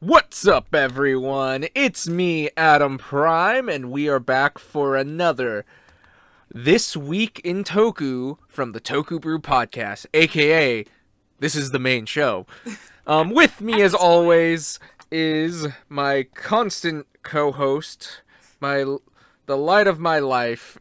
What's up, everyone? It's me, Adam Prime, and we are back for another This Week in Toku from the TokuBrew Podcast, aka this is the main show. With me, as always, is my constant co-host, the light of my life,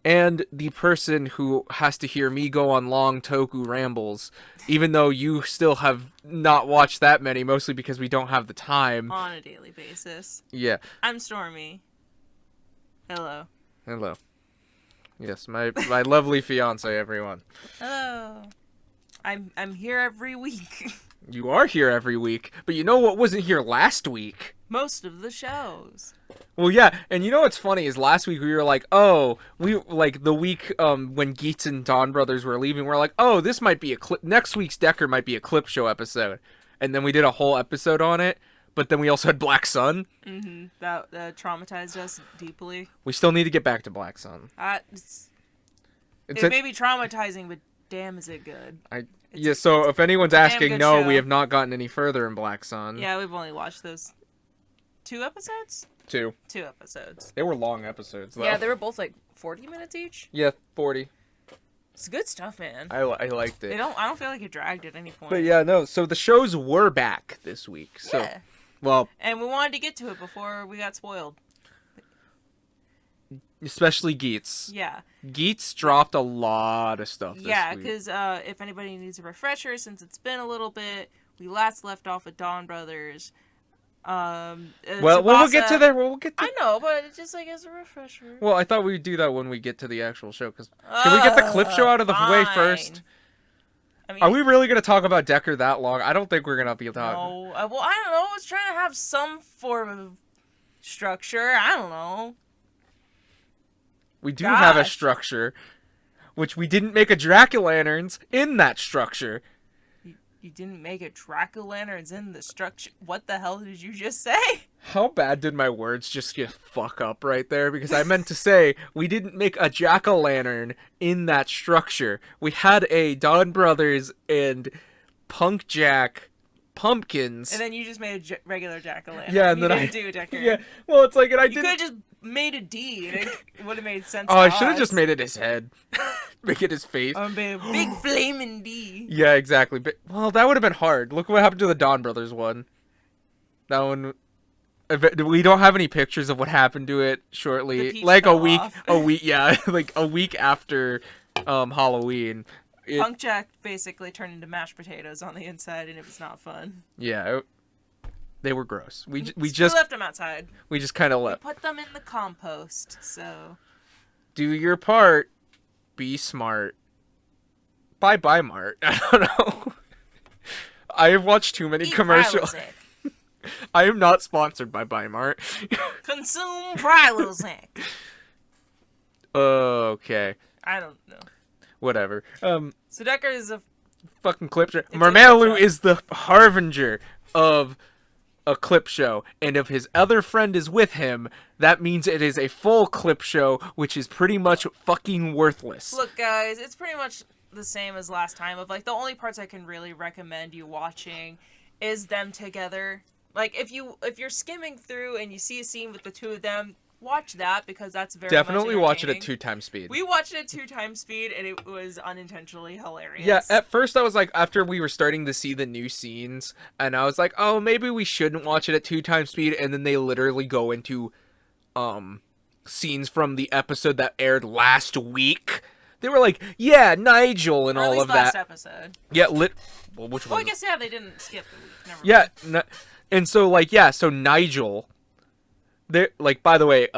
and the person who has to hear me go on long Toku rambles, even though you still have not watched that many, mostly because we don't have the time. On a daily basis. Yeah. I'm Stormy. Hello. Hello. Yes, my lovely fiance, everyone. Hello. I'm here every week. You are here every week, but you know what wasn't here last week? Most of the shows. Well, yeah, and you know what's funny is last week we were like, oh, the week when Geats and DonBrothers were leaving, we're like, oh, this might be next week's Decker might be a clip show episode, and then we did a whole episode on it, but then we also had Black Sun. Mm-hmm. That traumatized us deeply. We still need to get back to Black Sun. It may be traumatizing, but damn, is it good. So if anyone's asking, no, show. we have not gotten any further in Black Sun. Yeah, we've only watched those 2 episodes? 2 episodes. They were long episodes, though. Yeah, they were both like 40 minutes each. Yeah, 40. It's good stuff, man. I liked it. I don't feel like it dragged at any point. But yeah, no. So the shows were back this week. So, yeah. Well, and we wanted to get to it before we got spoiled. Especially Geats. Yeah. Geats dropped a lot of stuff this week. Yeah, because if anybody needs a refresher, since it's been a little bit, we last left off at DonBrothers. We'll get to there. We'll get to... I know, but it's just like as a refresher. Well, I thought we'd do that when we get to the actual show. Cause can we get the clip show out of the way first? I mean, are we really going to talk about Decker that long? I don't think we're going to be talking. No. Well, I don't know. I was trying to have some form of structure. I don't know. We do have a structure, which we didn't make a Jack-o'-lanterns in that structure. You didn't make a Jack-o'-lanterns in the structure? What the hell did you just say? How bad did my words just get fuck up right there? Because I meant to say, we didn't make a Jack-o'-lantern in that structure. We had a DonBrothers and Punk Jack pumpkins. And then you just made a regular Jack-o'-lantern. Yeah, and you then didn't do a Decker. Yeah, well, it's like, and I You could have just made a D, and it would have made sense. Oh, I should have just made it his head. Make it his face. Big flaming D. Yeah, exactly. But, well, that would have been hard. Look what happened to the DonBrothers one. That one... We don't have any pictures of what happened to it shortly. Like a week, yeah, like a week after Halloween. Punk Jack basically turned into mashed potatoes on the inside, and it was not fun. Yeah, they were gross. We just left them outside. We just kind of left. We put them in the compost. So do your part. Be smart. Bye, Mart. I don't know. I have watched too many commercials. I am not sponsored by Mart. Consume Prilosec. Okay. I don't know. Whatever. So Decker is a fucking clip show. Marmalu is the harbinger of a clip show, and if his other friend is with him, that means it is a full clip show, which is pretty much fucking worthless. Look, guys, it's pretty much the same as last time. Of like the only parts I can really recommend you watching is them together. Like if you're skimming through and you see a scene with the two of them, watch that because that's definitely watch it at 2x speed. We watched it at 2x speed and it was unintentionally hilarious. Yeah, at first I was like, after we were starting to see the new scenes, and I was like, oh, maybe we shouldn't watch it at 2x speed, and then they literally go into scenes from the episode that aired last week. They were like, yeah, Nigel and all of that. Last episode. Yeah, well, which one? Well, I guess yeah, they didn't skip the week. Never mind. And so so Nigel. There, like, by the way,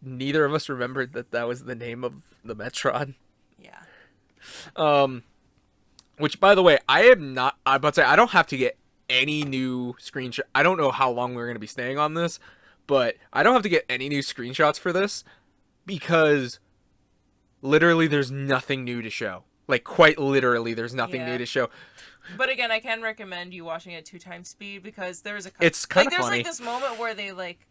neither of us remembered that was the name of the Metron. Yeah. Which, by the way, I'm about to say, I don't have to get any new screenshot. I don't know how long we're going to be staying on this, but I don't have to get any new screenshots for this because literally there's nothing new to show. Like, quite literally, there's nothing new to show. But again, I can recommend you watching it at 2x speed because there's it's kind of funny. There's like this moment where they like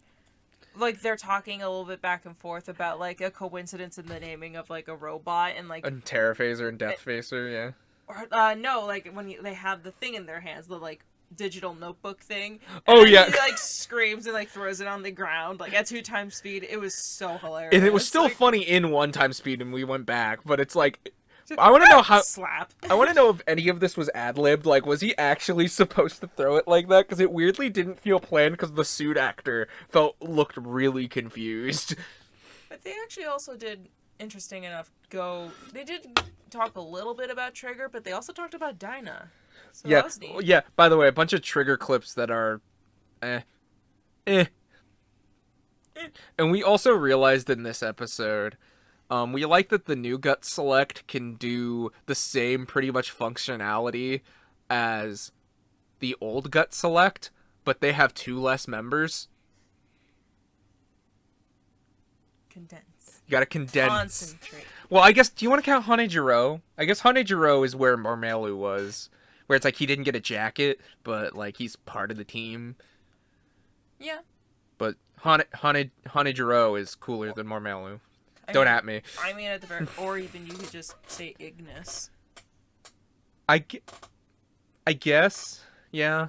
they're talking a little bit back and forth about like a coincidence in the naming of like a robot and like a Terraphaser and Deathfacer, yeah. Or no, like when they have the thing in their hands, the like digital notebook thing. Oh, yeah. He, like, screams and, like, throws it on the ground, like, at 2 times speed. It was so hilarious. And it was still like, funny in 1 time speed, and we went back, but it's like, I want to know how. Slap. I want to know if any of this was ad-libbed. Like, was he actually supposed to throw it like that? Because it weirdly didn't feel planned. Because the suit actor looked really confused. But they actually also did, interesting enough, They did talk a little bit about Trigger, but they also talked about Dinah. So Yeah, that was neat. yeah. By the way, a bunch of Trigger clips that are, And we also realized in this episode. We like that the new Gut Select can do the same pretty much functionality as the old Gut Select, but they have 2 less members. Condense. You gotta condense. Concentrate. Well, I guess, do you want to count Hanejiro? I guess Hanejiro is where Mormelu was. Where it's like he didn't get a jacket, but like he's part of the team. Yeah. But Hanejiro is cooler than Mormelu. Don't at me. I mean, at the very, or even you could just say Ignis. I guess, yeah.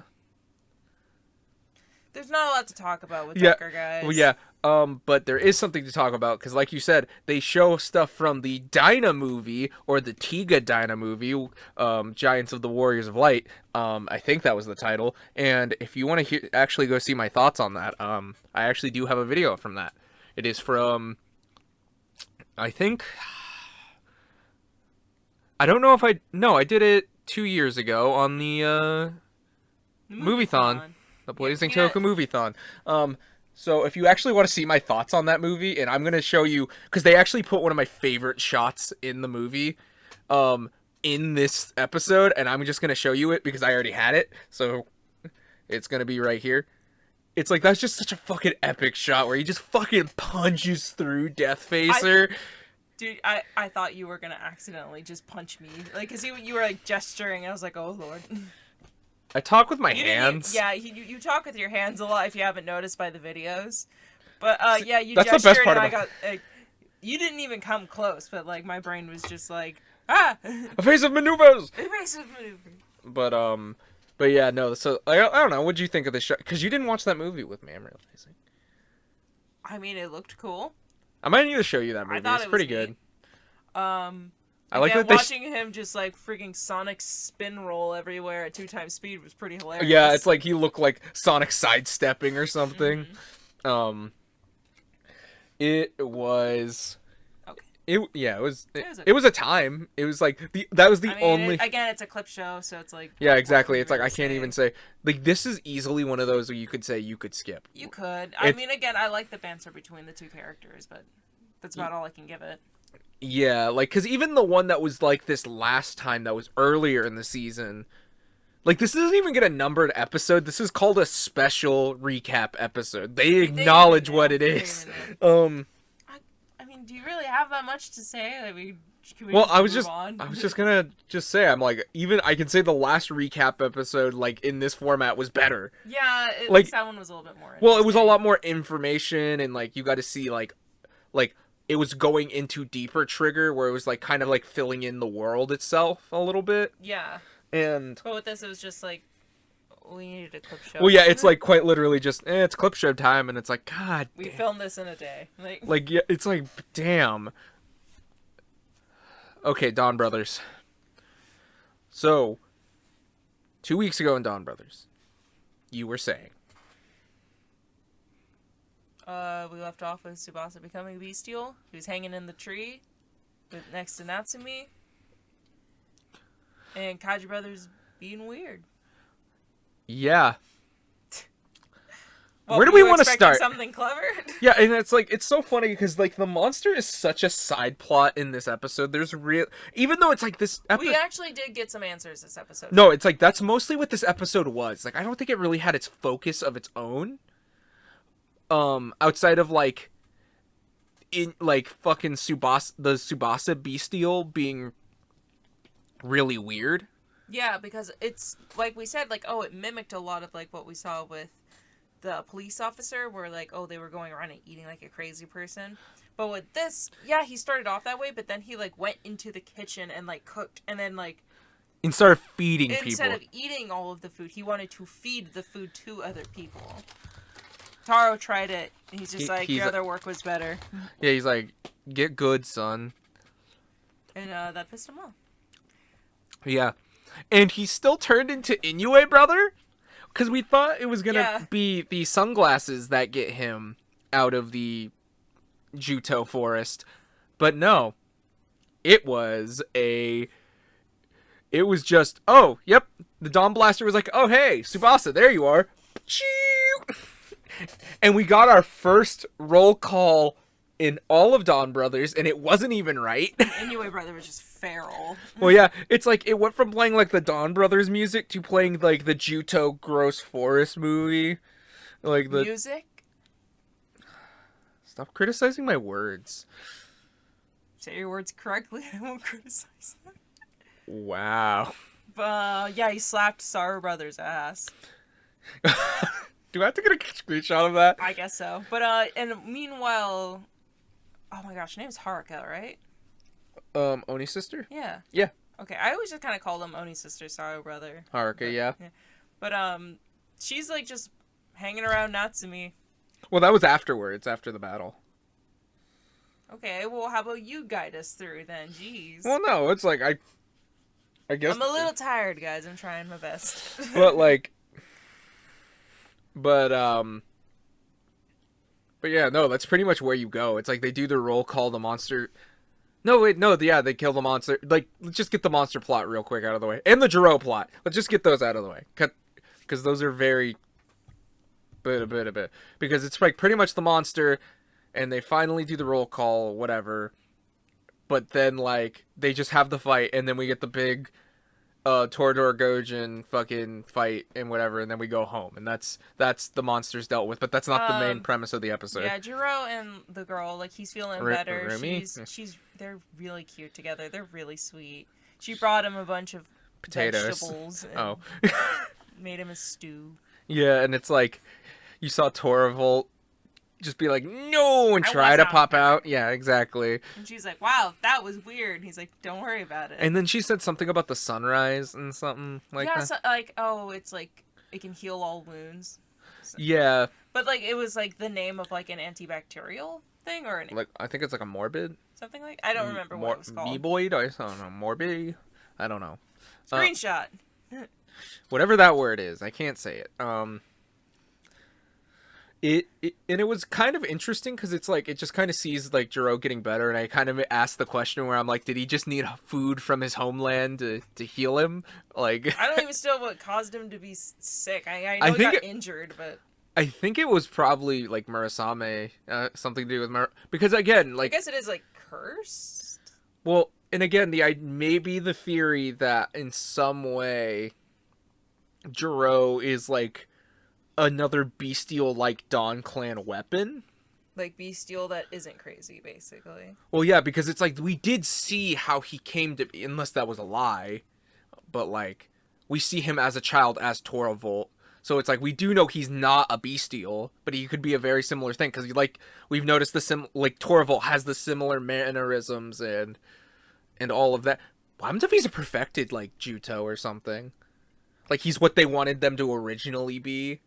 There's not a lot to talk about with Yeah. Tucker, guys. Well, yeah. But there is something to talk about because, like you said, they show stuff from the Dyna movie or the Tiga Dyna movie, Giants of the Warriors of Light. I think that was the title. And if you want to actually go see my thoughts on that, I actually do have a video from that. It is from. I think. I don't know if I. No, I did it 2 years ago on the Movie-thon. The Blazing Toku Movie-thon. So if you actually want to see my thoughts on that movie, and I'm going to show you, because they actually put one of my favorite shots in the movie in this episode, and I'm just going to show you it because I already had it. So it's going to be right here. It's like, that's just such a fucking epic shot where he just fucking punches through Death Facer. Dude, I thought you were going to accidentally just punch me. Like, because you were, like, gesturing, and I was like, oh, Lord. I talk with my hands. You talk with your hands a lot if you haven't noticed by the videos. But, yeah, you That's gestured, the best part and I about got, you didn't even come close, but, like, my brain was just like, ah! Evasive maneuvers! Evasive maneuver. But yeah, no, so, I don't know, what'd you think of this show? Because you didn't watch that movie with me, I'm realizing. I mean, it looked cool. I might need to show you that movie. It's pretty good. I like that watching him just like freaking Sonic spin roll everywhere at 2 times speed was pretty hilarious. Yeah, it's like he looked like Sonic sidestepping or something. Mm-hmm. It was. Okay. It was a time. It was like that was the only. Again, it's a clip show, so it's like. Yeah, exactly. It's like I can't even say like this is easily one of those where you could say you could skip. You could. I mean, again, I like the banter between the 2 characters, but that's about all I can give it. Yeah, like, because even the one that was, like, this last time that was earlier in the season, like, this doesn't even get a numbered episode. This is called a special recap episode. They acknowledge what it is. I mean, do you really have that much to say? Like, I was just gonna say, I'm like, even, I can say the last recap episode, like, in this format was better. Yeah, at least that one was a little bit more Well, it was a lot more information, and, like, you got to see, like, it was going into deeper Trigger, where it was, like, kind of, like, filling in the world itself a little bit. Yeah. But with this, it was just, like, we needed a clip show. Well, yeah, it's, like, quite literally just, it's clip show time, and it's like, God we filmed this in a day. Like, yeah, it's like, damn. Okay, DonBrothers. So, 2 weeks ago in DonBrothers, you were saying. We left off with Tsubasa becoming bestial. He was hanging in the tree next to Natsumi. And Kaji Brothers being weird. Yeah. Where do we want to start? Something clever? Yeah, and it's like, it's so funny because, like, the monster is such a side plot in this episode. There's even though it's like this episode. We actually did get some answers this episode. No, it's like, that's mostly what this episode was. Like, I don't think it really had its focus of its own. Outside of, like, in, like, fucking the Tsubasa bestial being really weird. Yeah, because it's, like we said, like, it mimicked a lot of, like, what we saw with the police officer, where, like, they were going around and eating like a crazy person. But with this, yeah, he started off that way, but then he, like, went into the kitchen and, like, cooked, and then, like, And started feeding people. Instead of eating all of the food, he wanted to feed the food to other people. Taro tried it, and he's just your other work was better. Yeah, he's like, get good, son. And that pissed him off. Yeah. And he still turned into Inoue Brother? Because we thought it was going to be the sunglasses that get him out of the Juto forest. But no. It was just, oh, yep. The Dawn Blaster was like, oh, hey, Tsubasa, there you are. And we got our first roll call in all of DonBrothers, and it wasn't even right. Inoue Brother was just feral. Well, yeah, it's like, it went from playing, like, the DonBrothers music to playing, like, the Juto Gross Forest movie. Like, the... Music? Stop criticizing my words. Say your words correctly, I won't criticize them. Wow. But, yeah, he slapped Saru Brother's ass. Do I have to get a screenshot of that? I guess so. But, and meanwhile... Oh my gosh, her name's Haruka, right? Oni's sister? Yeah. Yeah. Okay, I always just kind of call them Oni's sister, Saru Brother. Haruka, yeah. But, she's, like, just hanging around Natsumi. Well, that was afterwards, after the battle. Okay, well, how about you guide us through, then? Jeez. Well, no, it's like, I guess... I'm a little tired, guys. I'm trying my best. But, like... But yeah, no, that's pretty much where you go. It's like they do the roll call, the monster... No, wait, no, yeah, they kill the monster. Like, let's just get the monster plot real quick out of the way. And the Jiro plot. Let's just get those out of the way. Because those are very... Bit. Because it's like pretty much the monster, and they finally do the roll call, whatever. But then, like, they just have the fight, and then we get the big... Toradora Gojin fucking fight and whatever, and then we go home, and that's the monsters dealt with, but that's not the main premise of the episode. Yeah, Jiro and the girl, like, he's feeling better. They're really cute together. They're really sweet. She brought him a bunch of potatoes. Vegetables and made him a stew. Yeah, and it's like you saw Torvald just be like, no, and try to pop out. Yeah, exactly. And she's like, wow, that was weird. And he's like, don't worry about it. And then she said something about the sunrise and something like that. So, like, oh, it's like, it can heal all wounds. So. Yeah. But, like, it was, like, the name of, like, an antibacterial thing, or like, I think it's like a morbid. Something like, I don't remember what it was called. Meboid? I don't know. Morbid? I don't know. Screenshot. Whatever that word is. I can't say it. It was kind of interesting because it's like it just kind of sees like Jiro getting better, and I kind of asked the question where I'm like, did he just need food from his homeland to heal him? Like, I don't even know what caused him to be sick. I know he got injured, but I think it was probably like Murasame, something to do with because again, like, I guess it is like cursed. Well, and again, maybe the theory that in some way Jiro is like another bestial like Dawn Clan weapon. Like bestial that isn't crazy, basically. Well, yeah, because it's like we did see how he came to be, unless that was a lie. But like we see him as a child as Torvald. So it's like we do know he's not a bestial, but he could be a very similar thing because like we've noticed like Torvald has the similar mannerisms and all of that. I wonder if he's a perfected like Juto or something. Like he's what they wanted them to originally be.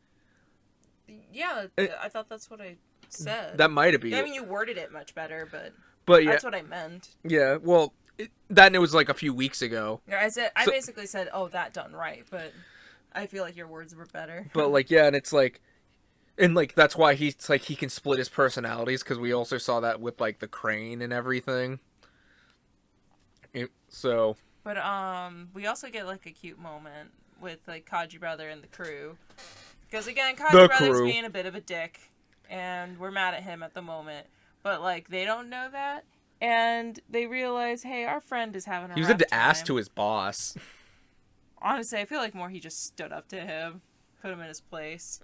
Yeah, I thought that's what I said. That might have been. I mean, you worded it much better, but yeah, that's what I meant. Yeah, well, it was like a few weeks ago. Yeah, I basically said, "Oh, that done right," but I feel like your words were better. But like, yeah, and it's like, and like that's why he's like he can split his personalities because we also saw that with like the crane and everything. But we also get like a cute moment with like Kaji Brother and the crew. Because, again, Kaji Brother's being a bit of a dick, and we're mad at him at the moment. But, like, they don't know that, and they realize, hey, our friend is having a rough time. He was an ass to his boss. Honestly, I feel like more he just stood up to him, put him in his place.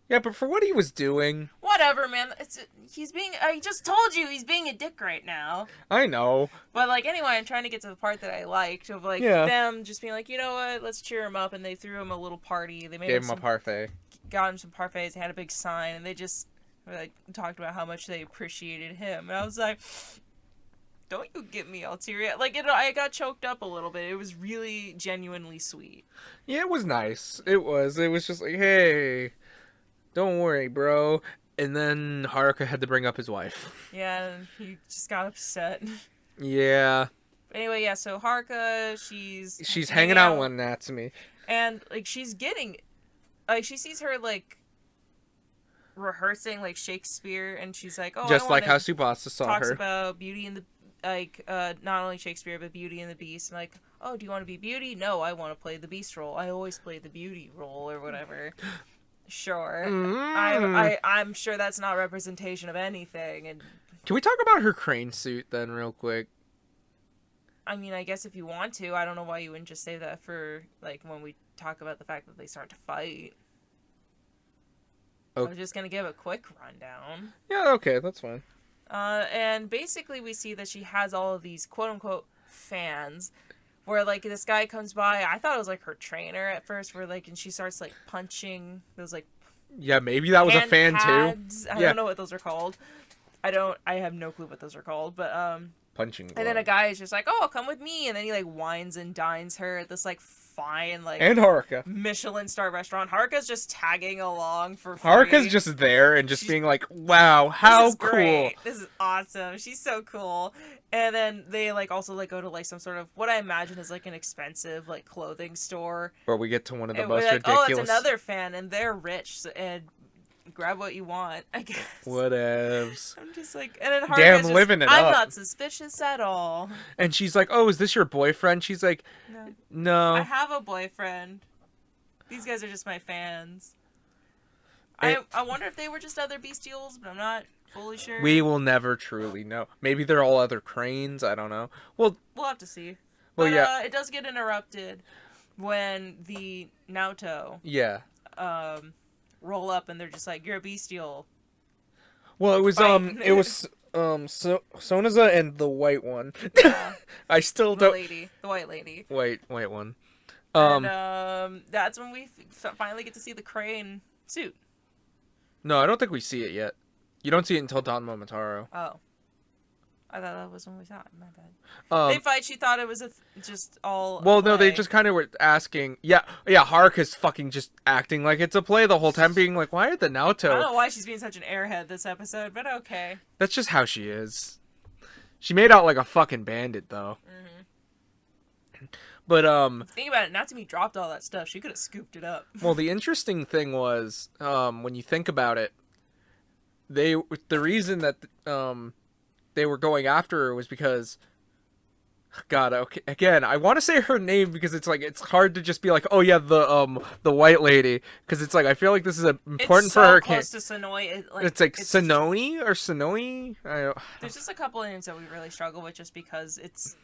Yeah, but for what he was doing... Whatever, man. I just told you he's being a dick right now. I know. But, like, anyway, I'm trying to get to the part that I liked of, like, them just being like, you know what, let's cheer him up, and they threw him a little party. They gave him a parfait. Got him some parfaits, they had a big sign, and they just, like, talked about how much they appreciated him. And I was like, don't you get me all teary. Like, I got choked up a little bit. It was really genuinely sweet. Yeah, it was nice. It was just like, hey, don't worry, bro. And then Haruka had to bring up his wife. Yeah, and he just got upset. Yeah. Anyway, yeah, so Haruka, she's hanging out with Natsumi. And, like, she's getting, like, she sees her, like, rehearsing, like, Shakespeare, and she's like, oh, just like how Tsubasa saw talks her. about Beauty and the, like, not only Shakespeare, but Beauty and the Beast, and like, oh, do you want to be Beauty? No, I want to play the Beast role. I always play the Beauty role, or whatever. Sure. I'm sure that's not representation of anything, and... Can we talk about her crane suit, then, real quick? I mean, I guess if you want to, I don't know why you wouldn't just say that for, like, when we talk about the fact that they start to fight. Okay. I was just gonna give a quick rundown. Yeah, okay, that's fine. And basically we see that she has all of these quote-unquote fans, where, like, this guy comes by, I thought it was, like, her trainer at first, where, like, and she starts, like, punching those, like... Yeah, maybe that was a fan, pads. Too. I don't know what those are called. I have no clue what those are called, but, punching glove. And then a guy is just like, oh, come with me, and then he, like, wines and dines her at this, like, fine, like... And Haruka. Michelin star restaurant. Haruka's just tagging along for free. Haruka's just there and just being like, wow, how cool. Great. This is awesome. She's so cool. And then they, like, also, like, go to, like, some sort of, what I imagine is, like, an expensive, like, clothing store. Or we get to one of the and most we're like, ridiculous... oh, it's another fan, and they're rich, and grab what you want, I guess. Whatevs. I'm just like, and then Haruka's damn, just, living it I'm up. not suspicious at all. And she's like, oh, is this your boyfriend? She's like, no. I have a boyfriend. These guys are just my fans. I wonder if they were just other bestials, but I'm not fully sure. We will never truly know. Maybe they're all other cranes. I don't know. Well, we'll have to see. Well, but, yeah. It does get interrupted when the Naoto roll up and they're just like, you're a bestial. Well, it was Sonaza and the white one. Yeah. I still the don't. The white lady. White one. And that's when we finally get to see the crane suit. No, I don't think we see it yet. You don't see it until Don Momotaro. Oh. I thought that was when we saw it. My bad. They fight. She thought it was just all. Well, no, they just kind of were asking. Yeah. Haruka's fucking just acting like it's a play the whole time, being like, "Why are the Naoto?" I don't know why she's being such an airhead this episode, but okay. That's just how she is. She made out like a fucking bandit, though. Mm-hmm. But think about it. Natsumi dropped all that stuff. She could have scooped it up. Well, the interesting thing was, when you think about it, the reason that they were going after her was because, God, okay, again, I want to say her name because it's like, it's hard to just be like, oh yeah, the white lady, because it's like, I feel like this is important for her. It's so close to Sonoi. It's like Sonoi or Sonoi? There's just a couple of names that we really struggle with just because it's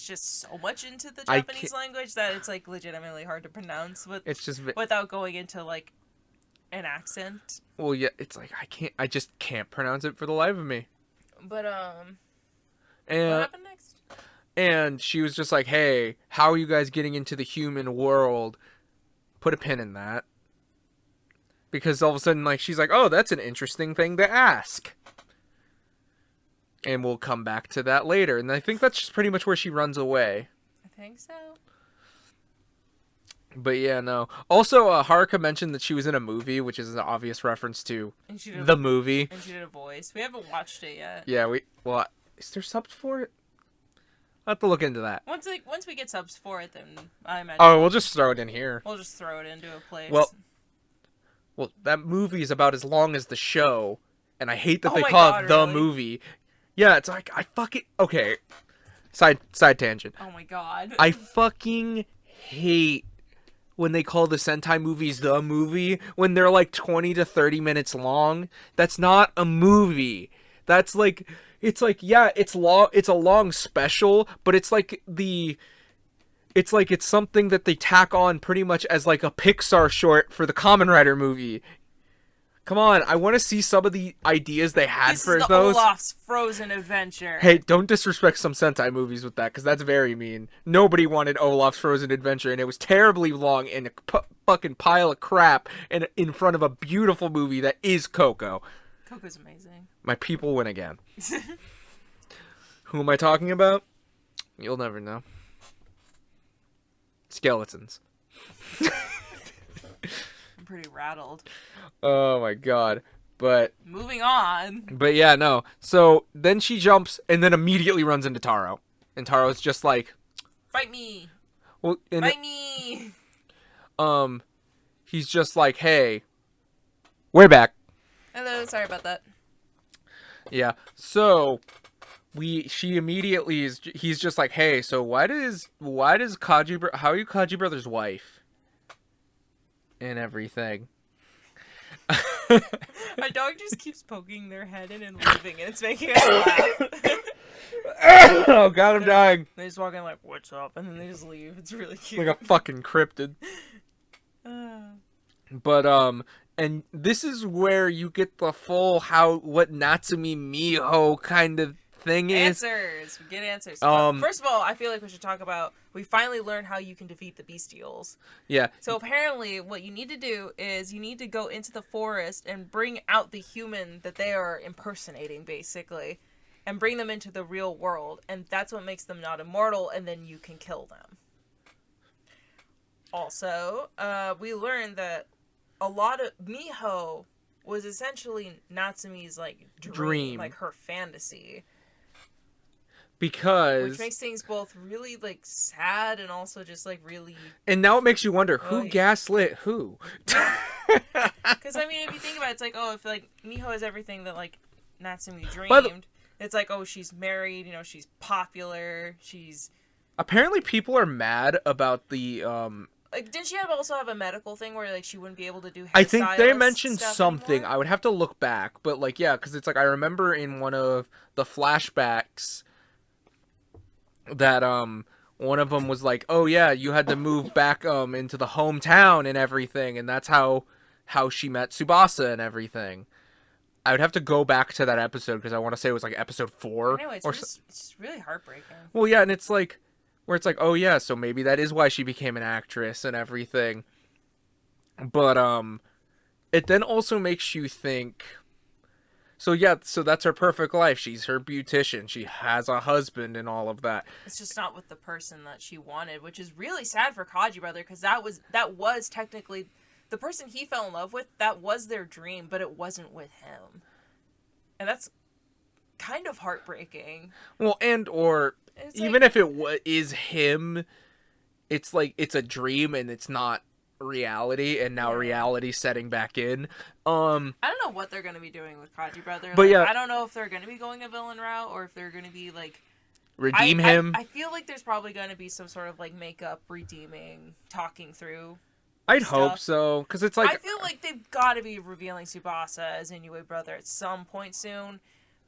just so much into the Japanese language that it's like legitimately hard to pronounce without going into like an accent. Well, yeah, it's like, I just can't pronounce it for the life of me. But, and, what happened next? And she was just like, hey, how are you guys getting into the human world? Put a pin in that. Because all of a sudden, like, she's like, oh, that's an interesting thing to ask. And we'll come back to that later. And I think that's just pretty much where she runs away. I think so. But yeah, no. Also, Haruka mentioned that she was in a movie, which is an obvious reference to the movie. And she did a voice. We haven't watched it yet. Yeah, well, is there subs for it? I'll have to look into that. Once we get subs for it, then I imagine. Oh, we'll just throw it in here. We'll just throw it into a place. Well, that movie is about as long as the show, and I hate that they call it the movie. Yeah, it's like, okay. Side tangent. Oh my god. I fucking hate when they call the Sentai movies the movie, when they're like 20 to 30 minutes long. That's not a movie. That's like, it's like, yeah, it's a long special, but it's like it's something that they tack on pretty much as like a Pixar short for the Kamen Rider movie. Come on, I want to see some of the ideas they had for those. This is the Olaf's Frozen Adventure. Hey, don't disrespect some Sentai movies with that, because that's very mean. Nobody wanted Olaf's Frozen Adventure, and it was terribly long and a fucking pile of crap in front of a beautiful movie that is Coco. Coco's amazing. My people win again. Who am I talking about? You'll never know. Skeletons. I'm pretty rattled. Oh my god. But Moving on. yeah, no. So then she jumps and then immediately runs into Taro. And Taro's just like, Fight me. well, and Fight me. he's just like, hey, we're back. Hello, sorry about that. Yeah. So she immediately he's just like, hey, so why does how are you Kaji Brothers' wife? And everything. My dog just keeps poking their head in and leaving, and it's making us laugh. Oh god, I'm dying. They just walk in like, what's up? And then they just leave. It's really It's cute. like a fucking cryptid. But and this is where you get the full what Natsumi Miho kind of thing is. Answers. We get answers. Um, First of all, I feel like we should talk about, we finally learned how you can defeat the bestials. Yeah. So apparently what you need to do is you need to go into the forest and bring out the human that they are impersonating, basically, and bring them into the real world, and that's what makes them not immortal, and then you can kill them. Also, we learned that a lot of Miho was essentially Natsumi's like dream, like her fantasy. Because which makes things both really like sad and also just like really. And now it makes you wonder who gaslit who. Because I mean, if you think about it, it's like, oh, if like Miho is everything that like Natsumi dreamed, it's like, oh, she's married, you know, she's popular, she's. Apparently, people are mad about the Like, didn't she also have a medical thing where like she wouldn't be able to do hairstylist I think they mentioned stuff something. anymore? I would have to look back, but like, yeah, because it's like I remember in one of the flashbacks that one of them was like, oh yeah, you had to move back into the hometown and everything, and that's how she met Tsubasa and everything. I would have to go back to that episode because I want to say it was like episode 4. Anyway, it's just really heartbreaking. Well, yeah, and it's like where it's like, oh yeah, so maybe that is why she became an actress and everything. But it then also makes you think. So yeah, so that's her perfect life. She's her beautician. She has a husband and all of that. It's just not with the person that she wanted, which is really sad for Kaji Brother, because that was technically the person he fell in love with. That was their dream, but it wasn't with him, and that's kind of heartbreaking. Well, or it's even like, if it is him, it's like it's a dream and it's not reality, and now reality's setting back in. I don't know what they're going to be doing with Kaji Brother. But like, yeah, I don't know if they're going to be going a villain route or if they're going to be like redeem him. I feel like there's probably going to be some sort of like makeup, redeeming, talking through. I'd hope so, because it's like I feel like they've got to be revealing Tsubasa as Inoue Brother at some point soon.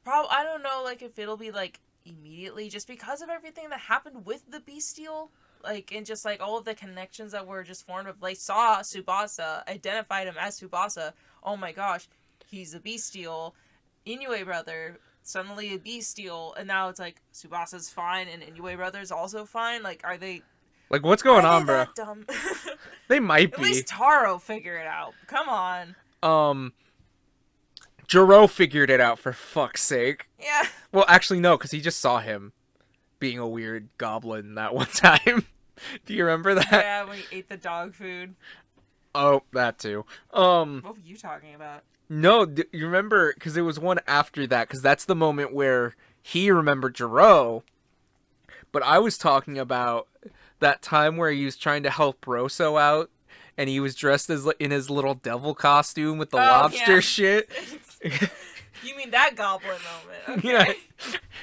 I don't know, like if it'll be like immediately, just because of everything that happened with the Bestial. Like, and just, like, all of the connections that were just formed of, like, saw Tsubasa, identified him as Tsubasa. Oh my gosh, he's a Bestial. Inoue Brother, suddenly a Bestial. And now it's like, Tsubasa's fine and Inoue Brother's also fine. Like, are they... Like, what's going on, bro? That dumb? They might be. At least Taro figure it out. Come on. Jiro figured it out, for fuck's sake. Yeah. Well, actually, no, because he just saw him being a weird goblin that one time. Do you remember that? Yeah, when he ate the dog food. Oh, that too. What were you talking about? No, you remember, because it was one after that, because that's the moment where he remembered Jiro. But I was talking about that time where he was trying to help Rosso out, and he was dressed as in his little devil costume with the lobster shit. You mean that goblin moment? Okay.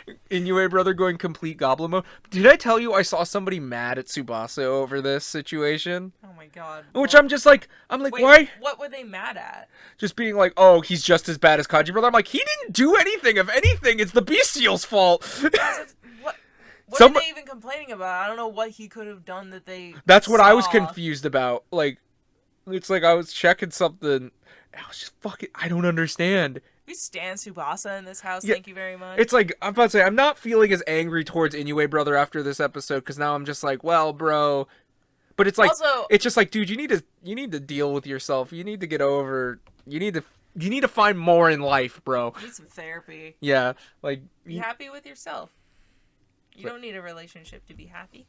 Yeah. Inoue Brother going complete goblin mode. Did I tell you I saw somebody mad at Tsubasa over this situation? Oh my god. Which I'm like, wait, why? What were they mad at? Just being like, oh, he's just as bad as Kaji Brother. I'm like, he didn't do anything. If anything, it's the Bestial's fault. What are they even complaining about? I don't know what he could have done that they. That's what I was confused about. Like, it's like I was checking something. I was just fucking. I don't understand. We stand Tsubasa in this house. Yeah, thank you very much. It's like, I'm about to say, I'm not feeling as angry towards Inoue Brother after this episode, because now I'm just like, well, bro. But it's like, also, it's just like, dude, you need to deal with yourself. You need to get over. You need to find more in life, bro. You need some therapy. Yeah, like. Be happy with yourself. You don't need a relationship to be happy.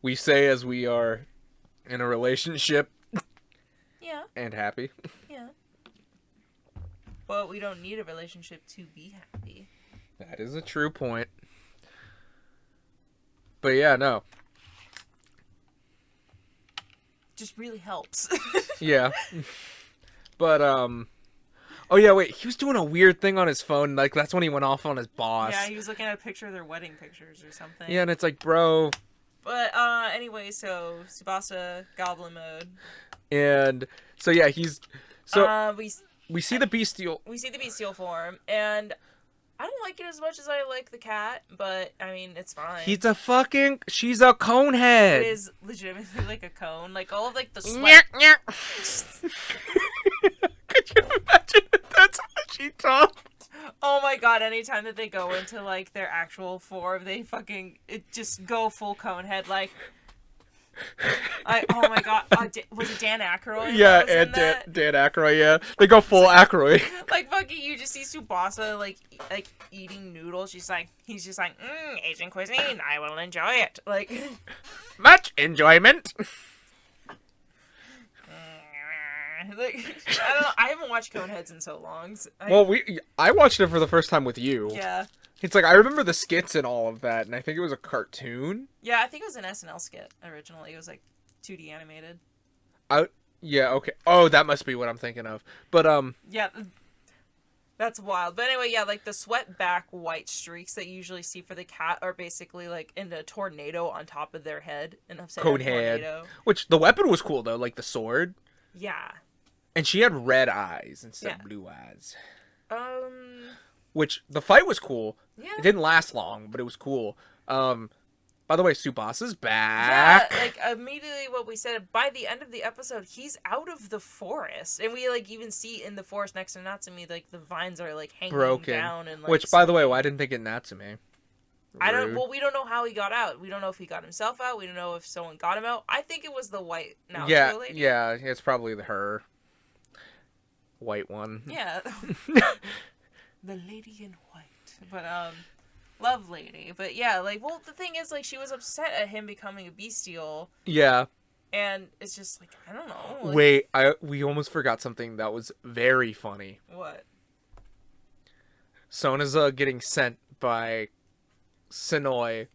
We say as we are in a relationship. Yeah. And happy. Yeah. But we don't need a relationship to be happy. That is a true point. But yeah, no. Just really helps. Yeah. But, oh yeah, wait, he was doing a weird thing on his phone. Like, that's when he went off on his boss. Yeah, he was looking at a picture of their wedding pictures or something. Yeah, and it's like, bro. But, anyway, so, Tsubasa, Goblin Mode. And, so yeah, he's, so, we see the bestial. We see the bestial form, and I don't like it as much as I like the cat, but, I mean, it's fine. She's a cone head. It is legitimately like a cone. Like, all of, like, the sweat. Could you imagine if that's how she talks? Oh my god, anytime that they go into, like, their actual form, they just go full cone head, like... oh my god, was it Dan Aykroyd? Yeah, and Dan Aykroyd, yeah. They go full Aykroyd. Like, fucking, you just see Tsubasa, like eating noodles. He's just like, Asian cuisine, I will enjoy it. Like... Much enjoyment. Like, I don't know, I haven't watched Coneheads in so long. I watched it for the first time with you. Yeah. It's like, I remember the skits and all of that, and I think it was a cartoon. Yeah, I think it was an SNL skit originally. It was, like, 2D animated. Yeah, okay. Oh, that must be what I'm thinking of. But, Yeah, that's wild. But anyway, yeah, like, the sweat back white streaks that you usually see for the cat are basically, like, in a tornado on top of their head. An upside down tornado. Which, the weapon was cool, though, like the sword. Yeah. And she had red eyes instead of blue eyes. Which, the fight was cool. Yeah. It didn't last long, but it was cool. By the way, Tsubasa's back. Yeah, like, immediately what we said, by the end of the episode, he's out of the forest. And we, like, even see in the forest next to Natsumi, like, the vines are, like, hanging down. And, like, which, by the way, why didn't they get Natsume? We don't know how he got out. We don't know if he got himself out. We don't know if someone got him out. I think it was the white lady. Yeah, it's probably her. White one. Yeah. The lady in white. But, love lady. But, yeah, like, well, the thing is, like, she was upset at him becoming a bestial. Yeah. And it's just, like, I don't know. Like, wait, we almost forgot something that was very funny. What? Sonaza getting sent by Sinoi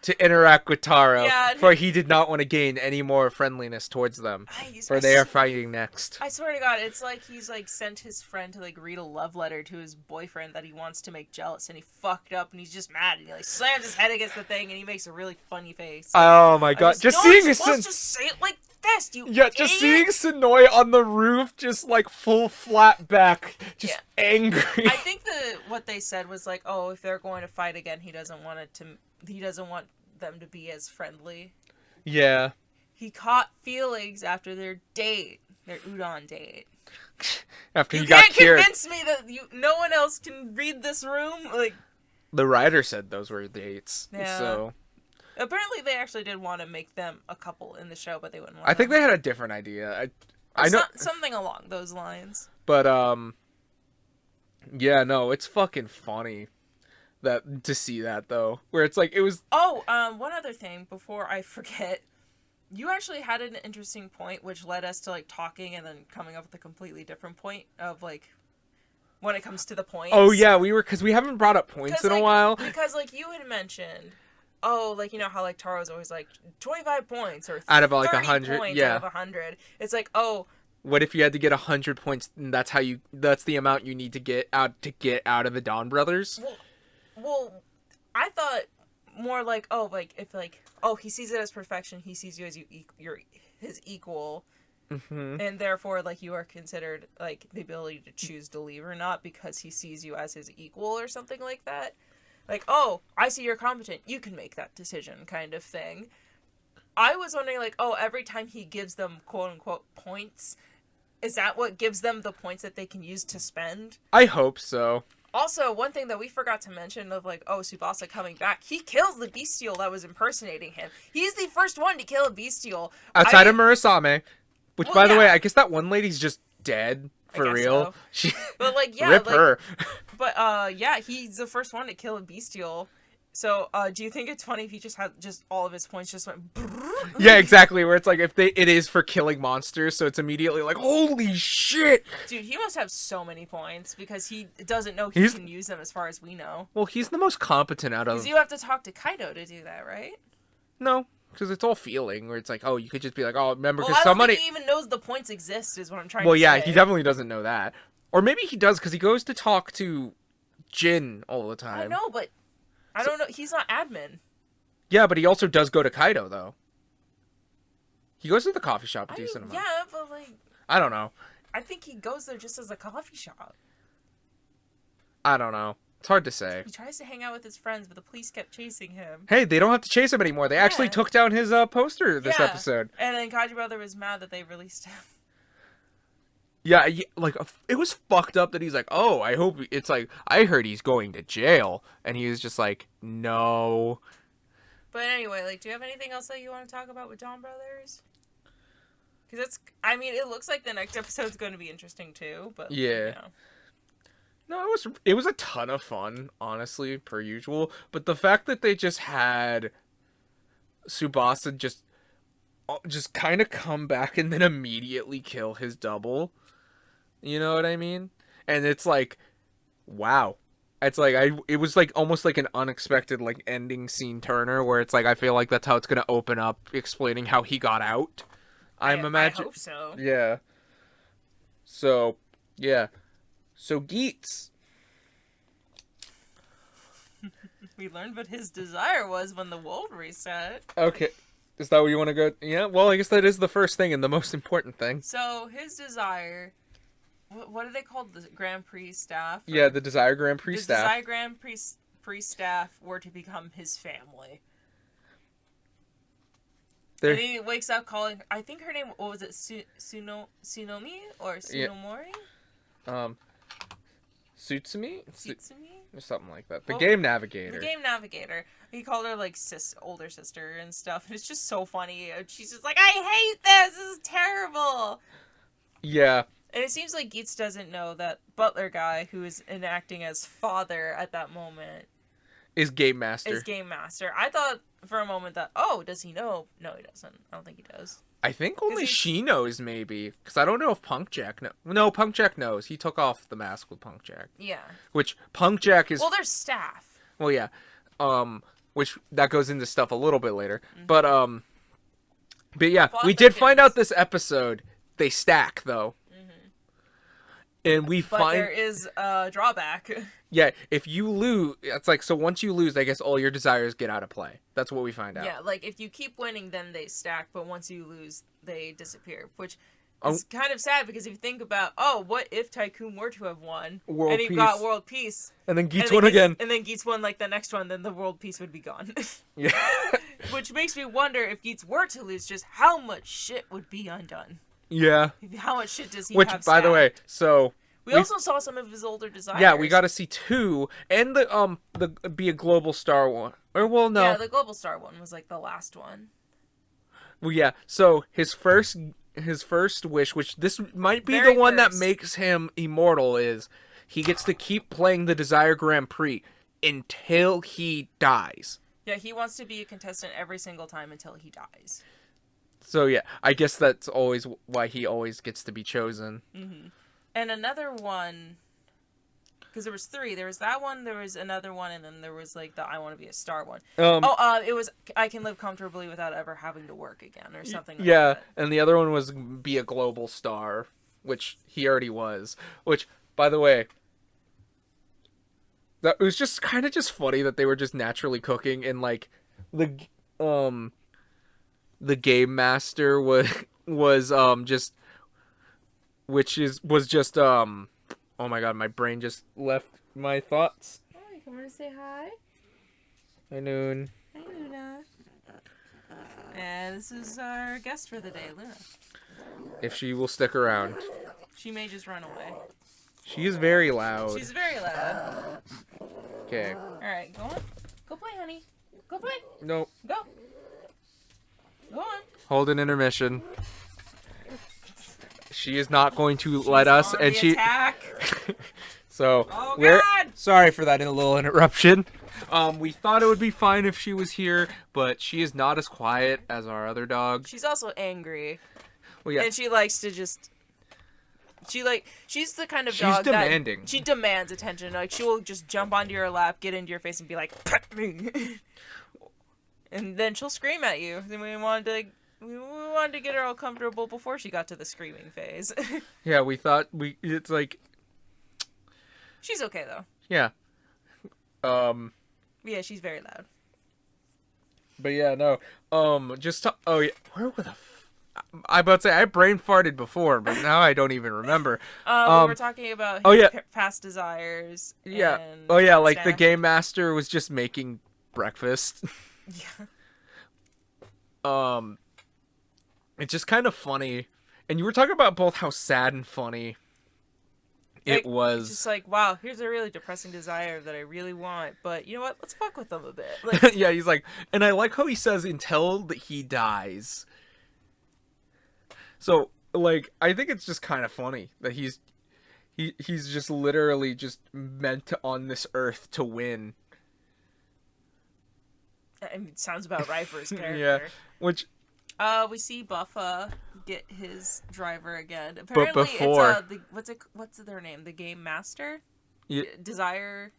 to interact with Taro, for he did not want to gain any more friendliness towards them, for they are fighting next. I swear to God, it's like he's like sent his friend to like read a love letter to his boyfriend that he wants to make jealous, and he fucked up, and he's just mad, and he like slams his head against the thing, and he makes a really funny face. Oh my God! Just seeing his just say it like this, just seeing Sinoi on the roof, just like full flat back, just angry. I think what they said was like, oh, if they're going to fight again, he doesn't want them to be as friendly. Yeah. He caught feelings after their udon date. After you got cured. You can't convince me that no one else can read this room. Like, the writer said those were dates. Yeah. So apparently they actually did want to make them a couple in the show, but they wouldn't want I think they had a different idea. I know something along those lines. But yeah, no, it's fucking funny to see that though, where it's like it was. Oh, one other thing before I forget, you actually had an interesting point, which led us to like talking and then coming up with a completely different point of like when it comes to the points. Oh yeah, because we haven't brought up points in a while. Because like you had mentioned, oh, like you know how like Taro's always like 25 points or out of like 100, yeah, out of 100. It's like, oh. What if you had to get 100 points? And that's the amount you need to get out of the DonBrothers. Well, I thought more like, oh, like if like, oh, he sees it as perfection. He sees you as you're his equal, and therefore like you are considered like the ability to choose to leave or not because he sees you as his equal or something like that. Like, oh, I see you're competent. You can make that decision, kind of thing. I was wondering like, oh, every time he gives them quote unquote points. Is that what gives them the points that they can use to spend? I hope so. Also, one thing that we forgot to mention of like, oh, Tsubasa coming back, he kills the bestial that was impersonating him. He's the first one to kill a bestial. Outside of Murasame, which by the way, I guess that one lady's just dead for real. So. But like, yeah. Rip like, her. But yeah, he's the first one to kill a bestial. So, do you think it's funny if he just had just all of his points just went? Yeah, exactly. Where it's like it is for killing monsters, so it's immediately like, holy shit! Dude, he must have so many points because he doesn't know he can use them as far as we know. Well, he's the most competent out of. Because you have to talk to Kaido to do that, right? No, because it's all feeling. Where it's like, oh, you could just be like, oh, remember, because I don't somebody. think he even knows the points exist. Is what I'm trying. Well, to yeah, say. he definitely doesn't know that, or maybe he does because he goes to talk to Jin all the time. I know, but I don't know. He's not admin. Yeah, but he also does go to Kaido though. He goes to the coffee shop a decent amount. Yeah, but like, I don't know. I think he goes there just as a coffee shop. I don't know. It's hard to say. He tries to hang out with his friends, but the police kept chasing him. Hey, they don't have to chase him anymore. They actually took down his poster this episode. And then Kaji Brother was mad that they released him. Yeah, like, it was fucked up that he's like, oh, I hope, it's like, I heard he's going to jail. And he was just like, no. But anyway, like, do you have anything else that you want to talk about with DonBrothers? Because it's, I mean, it looks like the next episode's going to be interesting too, but, yeah. You know. No, it was a ton of fun, honestly, per usual. But the fact that they just had Tsubasa just kind of come back and then immediately kill his double. You know what I mean? And it's like, wow. It's like, it was like almost like an unexpected like ending scene turner where it's like, I feel like that's how it's going to open up, explaining how he got out. I hope so. Yeah. So, yeah. So, Geats. We learned what his desire was when the world reset. Okay. Is that where you want to go? Yeah, well, I guess that is the first thing and the most important thing. So, his desire... What are they called? The Grand Prix staff? Yeah, the Desire Grand Prix staff. The Desire Grand Prix staff were to become his family. And he wakes up calling... I think her name... What was it? Tsunomi? Or Tsunomori? Yeah. Tsutsumi? Tsutsumi? Or something like that. The Game Navigator. The Game Navigator. He called her, like, older sister and stuff. It's just so funny. She's just like, I hate this! This is terrible! Yeah. And it seems like Geats doesn't know that Butler guy, who is enacting as father at that moment... Is Game Master. I thought for a moment that, oh, does he know? No, he doesn't. I don't think he does. I think only she knows, maybe. Because I don't know if Punk Jack knows. No, Punk Jack knows. He took off the mask with Punk Jack. Yeah. Which, Punk Jack is... Well, they're staff. Well, yeah. Which, that goes into stuff a little bit later. Mm-hmm. But yeah, we did find out this episode, they stack, though. And but there is a drawback. Yeah, if you lose, it's like, so once you lose, I guess all your desires get out of play. That's what we find out. Yeah, like, if you keep winning, then they stack, but once you lose, they disappear. Which is kind of sad, because if you think about, what if Tycoon were to have won, and he got world peace, and then Geats won again. And then Geats won, like, the next one, then the world peace would be gone. Yeah. Which makes me wonder, if Geats were to lose, just how much shit would be undone. Yeah. How much shit does he have? Which, by the way, so... We also saw some of his older desires. Yeah, we got to see two, and the be a global star one. Or, well, no. Yeah, the global star one was, like, the last one. Well, yeah, so his first wish, which this might be the one that makes him immortal, is he gets to keep playing the Desire Grand Prix until he dies. Yeah, he wants to be a contestant every single time until he dies. So, yeah, I guess that's always why he always gets to be chosen. Mm-hmm. And another one, because there was three. There was that one, there was another one, and then there was, like, the I want to be a star one. It was I can live comfortably without ever having to work again, or something like that. Yeah, and the other one was be a global star, which he already was. Which, by the way, that it was just kind of just funny that they were just naturally cooking, and, like, the Game Master was just... was just, oh my god, my brain just left my thoughts. Oh, you come over to say hi? Hi, Noon. Hi, Luna. And this is our guest for the day, Luna. If she will stick around. She may just run away. She is very loud. She's very loud. Okay. Alright, go on. Go play, honey. Go play. Nope. Go. Go on. Hold an intermission. She is not going to let us, and she. Attack. So oh, we're God! sorry for that little interruption. We thought it would be fine if she was here, but she is not as quiet as our other dog. She's also angry. Well, yeah. And she likes to just... She's the kind of She's dog demanding. that... She demands attention. Like, she will just jump onto your lap, get into your face, and be like, pet me. And then she'll scream at you. And we wanted to get her all comfortable before she got to the screaming phase. Yeah, we thought it's like... She's okay, though. Yeah. Yeah, she's very loud. But yeah, no. Oh, yeah. Where were the... I about to say, I brain farted before, but now I don't even remember. We were talking about his past desires. Yeah. And oh, yeah, like the game master was just making breakfast. Yeah. It's just kind of funny. And you were talking about both how sad and funny it was. Just like, wow, here's a really depressing desire that I really want, but you know what? Let's fuck with them a bit. Like, yeah, he's like, and I like how he says until he dies. So, like, I think it's just kind of funny that he's just literally just meant on this earth to win. I mean, it sounds about right for his character. Yeah, which... we see Buffa get his driver again. Apparently, but before... it's what's their name? The Game Master? Yeah. Desire...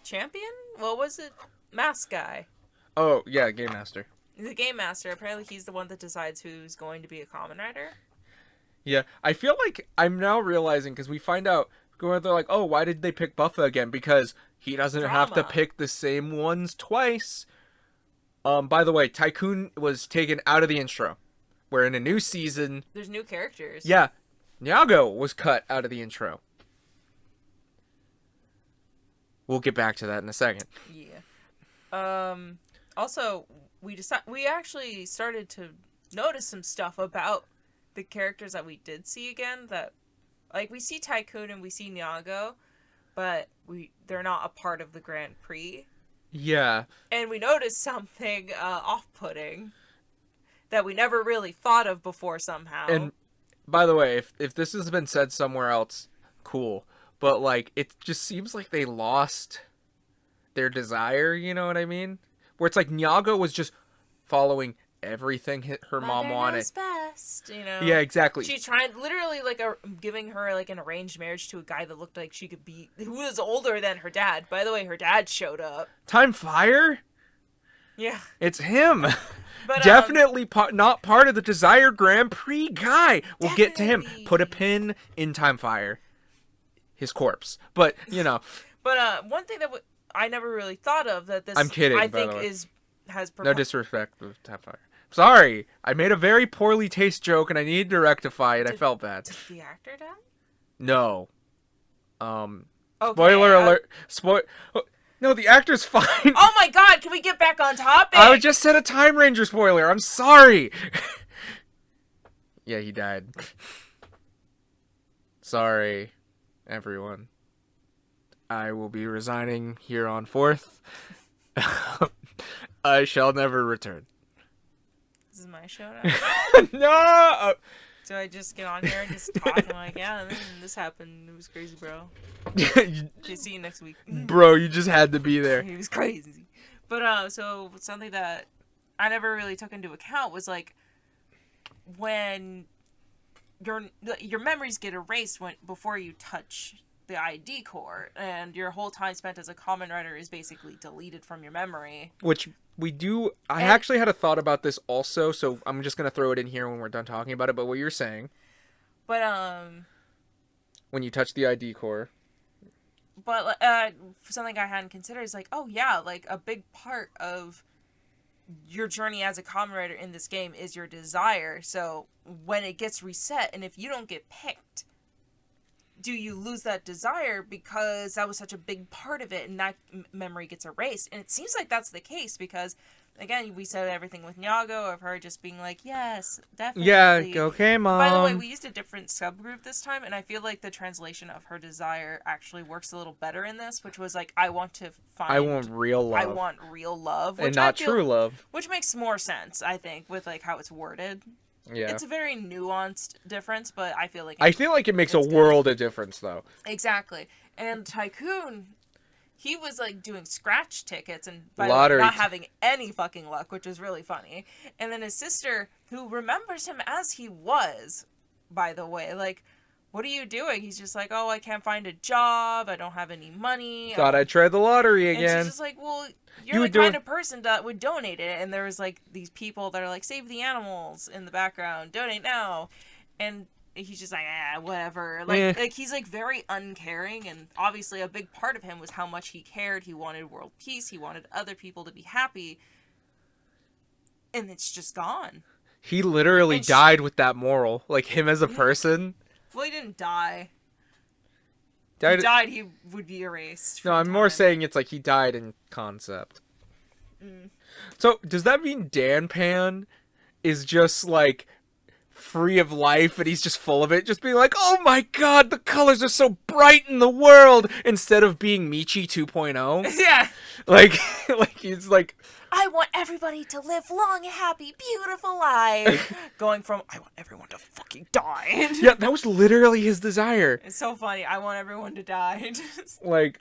Champion? What was it? Mask guy. Oh, yeah, Game Master. The Game Master, apparently he's the one that decides who's going to be a Kamen Rider. Yeah, I feel like I'm now realizing, because we find out, they're like, oh, why did they pick Buffa again? Because he doesn't have to pick the same ones twice. By the way, Tycoon was taken out of the intro. We're in a new season. There's new characters. Yeah, Nyago was cut out of the intro. We'll get back to that in a second. Yeah. Also... We actually started to notice some stuff about the characters that we did see again. That, like, we see Tycoon and we see Nyago, but they're not a part of the Grand Prix. Yeah. And we noticed something off-putting that we never really thought of before somehow. And by the way, if this has been said somewhere else, cool. But, like, it just seems like they lost their desire, you know what I mean? Where it's like Nyago was just following everything her mom wanted. Best, you know? Yeah, exactly. She tried literally giving her like an arranged marriage to a guy that looked like she could be, who was older than her dad. By the way, her dad showed up. Time Fire? Yeah. It's him. But, definitely not part of the Desire Grand Prix guy. We'll get to him. Put a pin in Time Fire. His corpse. But, you know. But one thing that I never really thought of that this... I'm kidding, I by think the way. has... No disrespect with Time Fire. Sorry. I made a very poorly taste joke and I needed to rectify it. I felt bad. Did the actor die? No. Okay, Spoiler alert. No, the actor's fine. Oh my god, can we get back on topic? I just said a Time Ranger spoiler. I'm sorry. Yeah, he died. Sorry, everyone. I will be resigning here on 4th. I shall never return. This is my show now? No! So I just get on here and just talk and I'm like, yeah, and then this happened. It was crazy, bro. Okay, see you next week. Bro, you just had to be there. It was crazy. But, so something that I never really took into account was, like, when your memories get erased before you touch the ID core, and your whole time spent as a Kamen Rider is basically deleted from your memory. Which we do... I actually had a thought about this also, so I'm just going to throw it in here when we're done talking about it, but what you're saying... But, when you touch the ID core... But, something I hadn't considered is, like, oh yeah, like, a big part of your journey as a Kamen Rider in this game is your desire, so when it gets reset, and if you don't get picked... do you lose that desire because that was such a big part of it and that memory gets erased? And it seems like that's the case because, again, we said everything with Nyago of her just being like, yes, definitely. Yeah, okay, Mom. By the way, we used a different subgroup this time, and I feel like the translation of her desire actually works a little better in this, which was like, I want real love. I want real love. And not true love. Which makes more sense, I think, with like how it's worded. Yeah. It's a very nuanced difference, but I feel like... it makes a world of difference, though. Exactly. And Tycoon, he was like doing scratch tickets and by Lottery not having any fucking luck, which was really funny. And then his sister, who remembers him as he was, by the way, like, what are you doing? He's just like, oh, I can't find a job. I don't have any money. Thought I'd try the lottery again. And she's just like, well, you're the kind of person that would donate it. And there was like these people that are like, save the animals in the background, donate now. And he's just like, whatever. Like he's like very uncaring. And obviously a big part of him was how much he cared. He wanted world peace. He wanted other people to be happy. And it's just gone. He literally died with that moral. Like him as a person. Well, he didn't die. He died, he would be erased. No, I'm more saying it's like he died in concept. So, does that mean Dan Pan is just like free of life and he's just full of it? Just being like, oh my god, the colors are so bright in the world! Instead of being Michi 2.0? Yeah. Like he's like... I want everybody to live long, happy, beautiful lives. Going from, I want everyone to fucking die. Yeah, that was literally his desire. It's so funny. I want everyone to die. Like...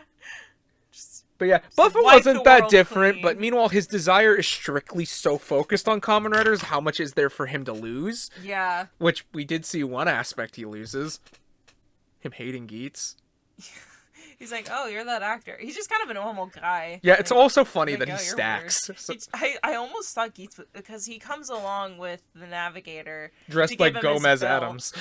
But yeah, Buffa wasn't that different, clean. But meanwhile, his desire is strictly so focused on Kamen Riders, how much is there for him to lose? Yeah. Which we did see one aspect he loses. Him hating Geats. He's like, oh, you're that actor. He's just kind of a normal guy. Yeah, it's also funny like, that he stacks. So... I almost thought Geats, because he comes along with the Navigator. Dressed like Gomez Adams.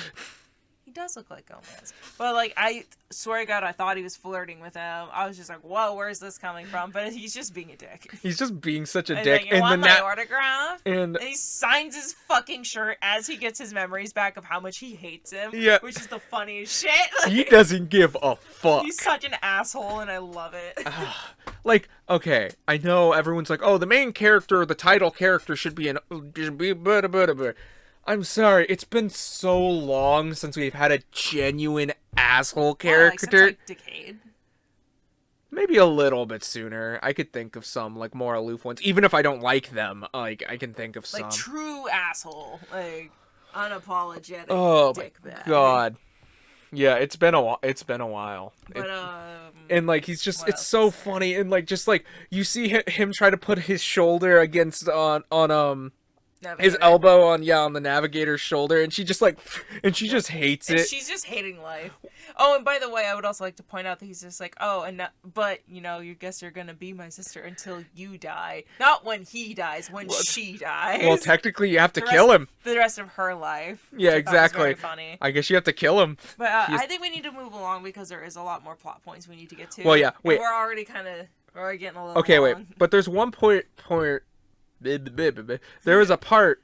He does look like Gomez. But, like, I swear to God, I thought he was flirting with him. I was just like, whoa, where's this coming from? But he's just being a dick. He's just being such a and dick. Like, you want my autograph? And he signs his fucking shirt as he gets his memories back of how much he hates him. Yeah. Which is the funniest shit. Like, he doesn't give a fuck. He's such an asshole, and I love it. Like, okay, I know everyone's like, oh, the main character, the title character should be I'm sorry, it's been so long since we've had a genuine asshole character. Like, since, like, Decade. Maybe a little bit sooner. I could think of some, like, more aloof ones. Even if I don't like them, like, I can think of some. Like, true asshole. Like, unapologetic dickbag. My god. Yeah, it's been a while. But, and, like, he's just, it's so funny. And, like, just, like, you see him try to put his shoulder against, Navigator. His elbow on the Navigator's shoulder, and she just just hates it. She's just hating life. Oh, and by the way, I would also like to point out that he's just like, oh, but you guess you're gonna be my sister until you die, not when he dies, when she dies. Well, technically, you have to kill him the rest of her life. Yeah, exactly. Very funny. I guess you have to kill him. But I think we need to move along because there is a lot more plot points we need to get to. Well, yeah. Wait, we're already getting a little. Okay, long. wait, but there's one point. There was a part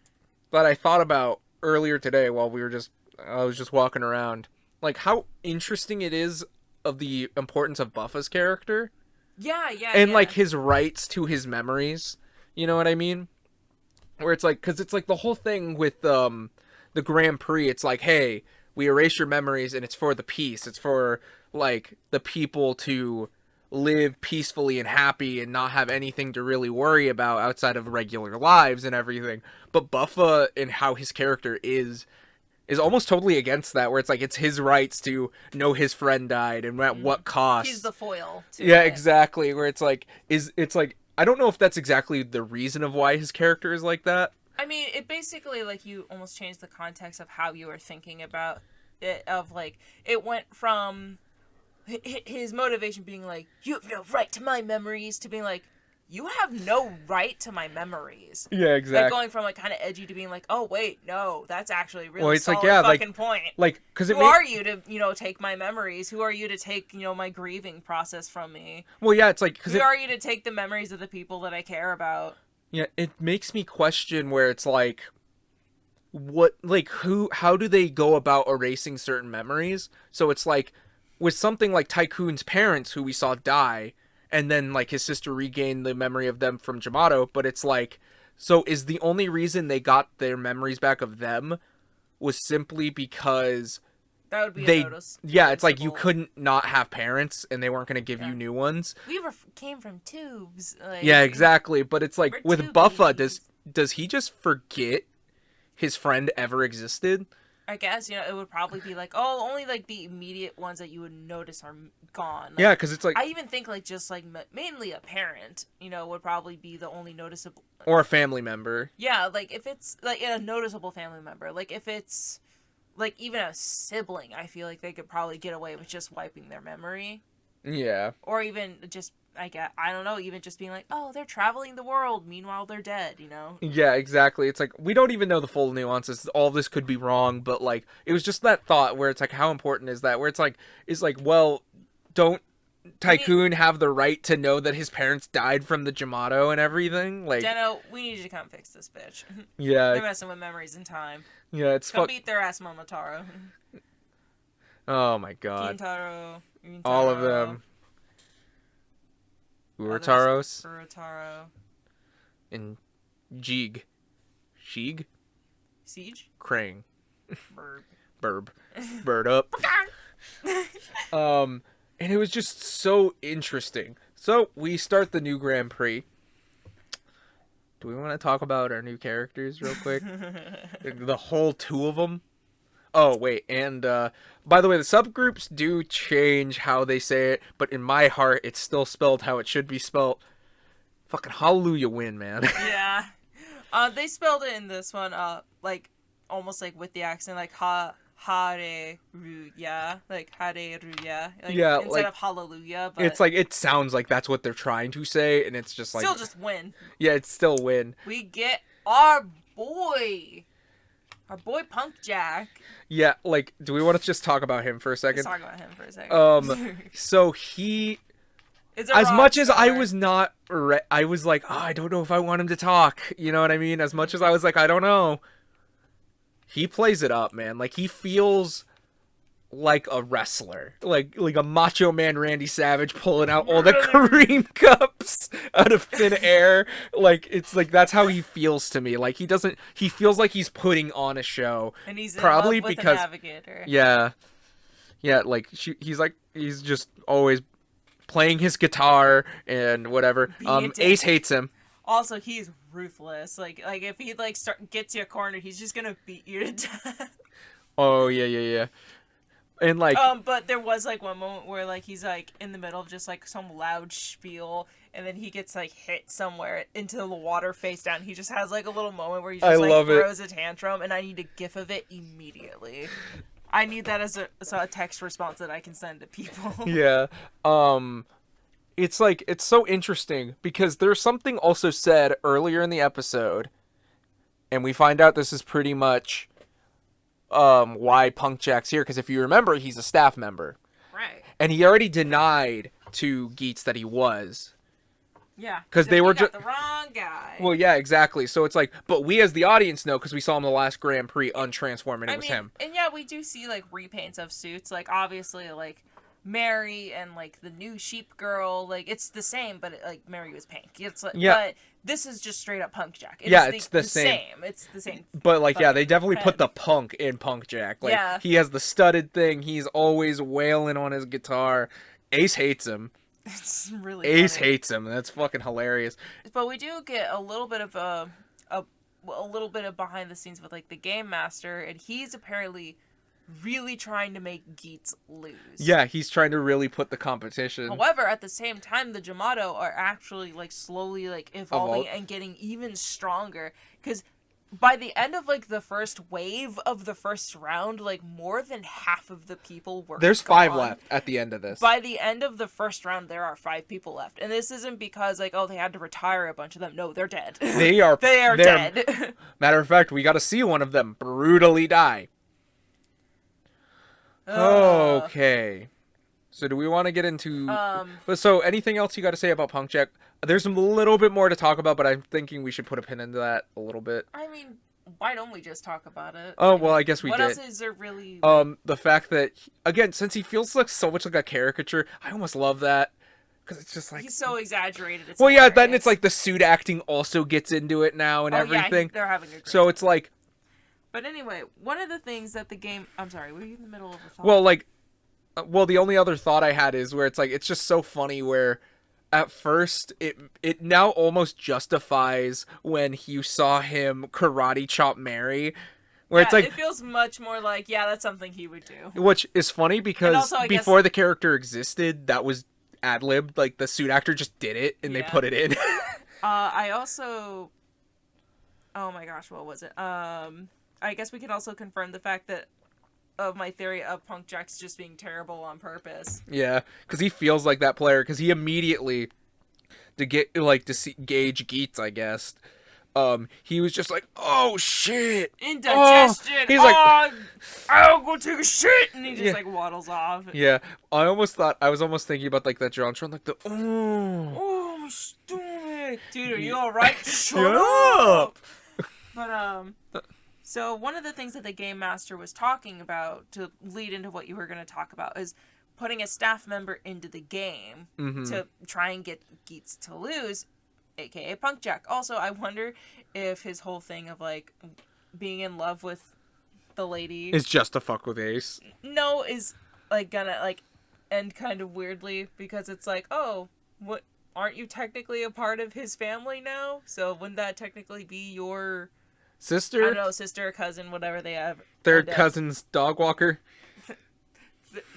that I thought about earlier today while I was just walking around. Like, how interesting it is of the importance of Buffa's character. Yeah. And, like, his rights to his memories. You know what I mean? Where it's like, because it's like the whole thing with the Grand Prix. It's like, hey, we erase your memories and it's for the peace. It's for, like, the people to live peacefully and happy and not have anything to really worry about outside of regular lives and everything. But Buffa and how his character is almost totally against that, where it's like it's his rights to know his friend died and at what cost. He's the foil to Yeah, it. exactly. Where it's like I don't know if that's exactly the reason of why his character is like that. I mean, it basically, like, you almost changed the context of how you were thinking about it, of, like, it went from his motivation being like, you have no right to my memories, to being like, you have no right to my memories. Yeah, exactly. Like, going from, like, kind of edgy to being like, oh, wait, no, that's actually a really solid fucking point. Like, because who are you to, take my memories? Who are you to take, my grieving process from me? Well, yeah, it's like, who are you to take the memories of the people that I care about? Yeah, it makes me question where it's like, how do they go about erasing certain memories? So it's like, with something like Tycoon's parents, who we saw die, and then, like, his sister regained the memory of them from Jamato, but it's like, so is the only reason they got their memories back of them was simply because that would be it's like you couldn't not have parents, and they weren't going to give you new ones. We came from tubes. Like, yeah, exactly, but it's like, with Buffa, does he just forget his friend ever existed? I guess, it would probably be like, oh, only like the immediate ones that you would notice are gone. Like, yeah, because it's like, I even think like just like mainly a parent, would probably be the only noticeable. or a family member. Yeah, like if it's like a noticeable family member, like if it's like even a sibling, I feel like they could probably get away with just wiping their memory. Yeah. Or even just, I don't know, even just being like, oh, they're traveling the world, meanwhile they're dead, Yeah, exactly. It's like, we don't even know the full nuances. All this could be wrong, but like, it was just that thought where it's like, how important is that? Where it's like, well, don't Tycoon have the right to know that his parents died from the Jamato and everything? Like, Deno, we need you to come fix this bitch. yeah. They're messing with memories in time. Yeah, it's Come beat their ass, Momotaro. Oh my god. Kintaro. All of them. Urataros. Urotaro. And Jeeg. Sheeg? Siege? Krang. Burb. Bird up. And it was just so interesting. So, we start the new Grand Prix. Do we want to talk about our new characters real quick? The whole two of them? Oh, wait, and, by the way, the subgroups do change how they say it, but in my heart, it's still spelled how it should be spelled. Fucking hallelujah win, man. Yeah. They spelled it in this one, like, almost like with the accent, like, Hare-ru-ya, like, Hare-ru-ya, like, yeah, instead like, of hallelujah, but... It's like, it sounds like that's what they're trying to say, and it's just like... Still just win. Yeah, it's still win. We get our boy Punk Jack. Yeah, like, do we want to just talk about him for a second? Let's talk about him for a second. So he... As much as I was not... I was like, oh, I don't know if I want him to talk. You know what I mean? As much as I was like, I don't know. He plays it up, man. Like, he feels like a wrestler. Like a Macho Man Randy Savage pulling out all the cream cups out of thin air. Like, it's like, that's how he feels to me. Like, he feels like he's putting on a show. And he's probably in love with because the Navigator. Yeah, like, he's just always playing his guitar and whatever. Ace hates him. Also, he's ruthless. Like if he gets you cornered, he's just gonna beat you to death. Oh yeah. And like, but there was like one moment where like he's like in the middle of just like some loud spiel, and then he gets like hit somewhere into the water face down. He just has like a little moment where he just throws a tantrum, and I need a gif of it immediately. I need that as a text response that I can send to people. Yeah. It's like, it's so interesting because there's something also said earlier in the episode, and we find out this is pretty much why Punk Jack's here, because if you remember, he's a staff member. Right. And he already denied to Geats that he was. Yeah. Because they were just the wrong guy. Well, yeah, exactly. So it's like, but we as the audience know because we saw him the last Grand Prix untransform, and it was him. And yeah, we do see like repaints of suits. Like obviously, like Mary and like the new sheep girl, like it's the same, but like Mary was pink. It's like, but this is just straight up Punk Jack. It's the same. It's the same. But like, yeah, they definitely put the punk in Punk Jack. Like, he has the studded thing. He's always wailing on his guitar. Ace hates him. It's really Ace funny. hates him. That's fucking hilarious. But we do get a little bit of a little bit of behind the scenes with like the game master, and he's apparently really trying to make Geats lose. Yeah, he's trying to really put the competition. However, at the same time, the Jamato are actually like slowly like evolving and getting even stronger, because by the end of like the first wave of the first round, like more than half of the people were There's gone. 5 left at the end of this. By the end of the first round, there are 5 people left, and this isn't because like, oh, they had to retire a bunch of them. No, they're dead. They are dead. Matter of fact, we got to see one of them brutally die. Okay. So do we want to get into... So anything else you got to say about Punk Jack? There's a little bit more to talk about, but I'm thinking we should put a pin into that a little bit. I mean, why don't we just talk about it? Oh, well, I guess we did. What else is there really... The fact that, again, since he feels like so much like a caricature, I almost love that. Because it's just like... He's so exaggerated. It's well, hilarious. Yeah, then it's like the suit acting also gets into it now and everything. Yeah, they're having a great So time. it's like... But anyway, one of the things that the game... I'm sorry, were you in the middle of a thought? Well, like... Well, the only other thought I had is where it's like, it's just so funny where at first it now almost justifies when you saw him karate chop Mary, Where it's like, it feels much more like, yeah, that's something he would do. which is funny because also, I guess- before the character existed, that was ad-libbed. Like, the suit actor just did it, and they put it in. I also... Oh my gosh, what was it? I guess we can also confirm the fact that of my theory of Punk Jack's just being terrible on purpose. Yeah, because he feels like that player, because he immediately, to gauge Geats, I guess, he was just like, oh shit, Indigestion. He's like, I'll go take a shit, and he just like waddles off. Yeah, I was almost thinking about like that JonTron, like the oh, stupid, dude, are you all right? Shut up. But so one of the things that the Game Master was talking about to lead into what you were going to talk about is putting a staff member into the game to try and get Geats to lose, aka Punk Jack. Also, I wonder if his whole thing of like being in love with the lady is just to fuck with Ace. No, is like gonna like end kind of weirdly, because it's like, oh, what, aren't you technically a part of his family now? So wouldn't that technically be your sister? I don't know, sister, cousin, whatever they have. Third cousin's dog walker.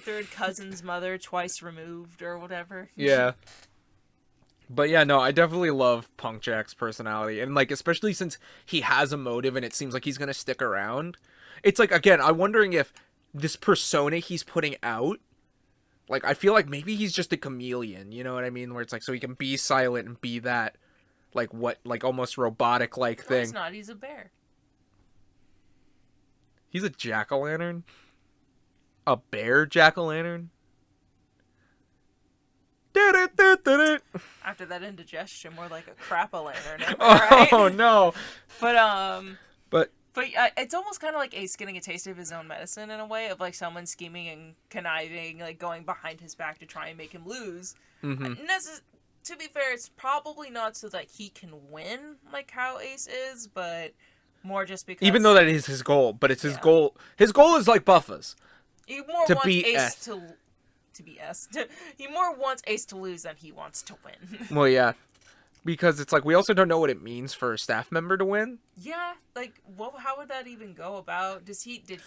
Third cousin's mother, twice removed, or whatever. Yeah. But yeah, no, I definitely love Punk Jack's personality. And like, especially since he has a motive and it seems like he's going to stick around. It's like, again, I'm wondering if this persona he's putting out, like, I feel like maybe he's just a chameleon, you know what I mean? Where it's like, so he can be silent and be that, like, what, like, almost robotic-like thing. No, he's not, he's a bear. He's a jack-o'-lantern? A bear jack-o'-lantern? After that indigestion, more like a crap-a-lantern. Right? Oh, no. But it's almost kind of like Ace getting a taste of his own medicine in a way, of like someone scheming and conniving, like going behind his back to try and make him lose. To be fair, it's probably not so that he can win like how Ace is, but more just because... Even though that is his goal, but it's his goal. His goal is like Buffa's. He more wants Ace to be S. He more wants Ace to lose than he wants to win. Well, yeah. Because it's like, we also don't know what it means for a staff member to win. Yeah, like, how would that even go about? Did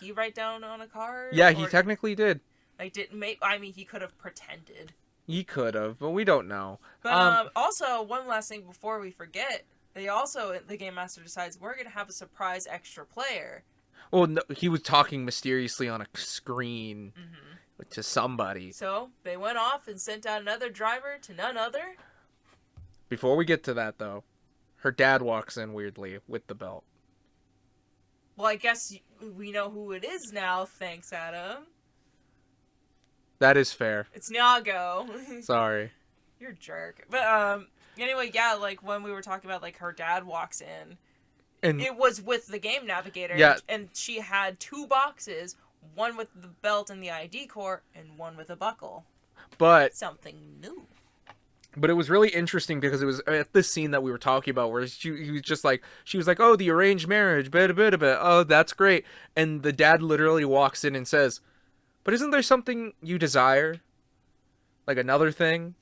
he write down on a card? Yeah, he technically did. Like, he could have pretended. He could have, but we don't know. But also, one last thing before we forget, the Game Master decides we're going to have a surprise extra player. Well, no, he was talking mysteriously on a screen to somebody. So, they went off and sent out another driver to none other. Before we get to that, though, her dad walks in weirdly with the belt. Well, I guess we know who it is now, thanks, Adam. That is fair. It's Nyago. Sorry. You're a jerk. But, anyway, yeah, like, when we were talking about, like, her dad walks in, and it was with the game navigator. Yeah. And she had 2 boxes, one with the belt and the ID core, and one with a buckle. But... something new. But it was really interesting because it was at this scene that we were talking about where she was like, oh, the arranged marriage, oh, that's great. And the dad literally walks in and says, but isn't there something you desire? Like another thing?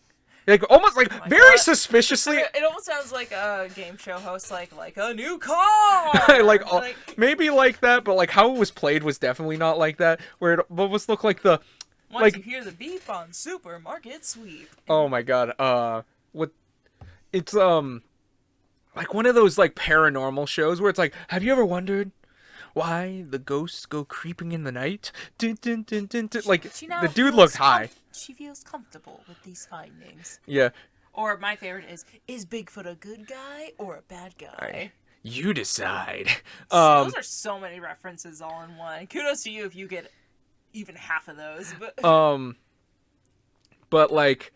Like, almost like, very suspiciously. It almost sounds like a game show host, like a new car! like, maybe like that, but like how it was played was definitely not like that. Where it almost looked like the... Once you hear the beep on Supermarket Sweep. Oh my god, it's like one of those like paranormal shows where it's like, have you ever wondered why the ghosts go creeping in the night? Dun, dun, dun, dun, dun. Like, the dude looked high. She feels comfortable with these findings. Yeah. Or my favorite is Bigfoot a good guy or a bad guy? You decide. Those are so many references all in one. Kudos to you if you get even half of those. But like...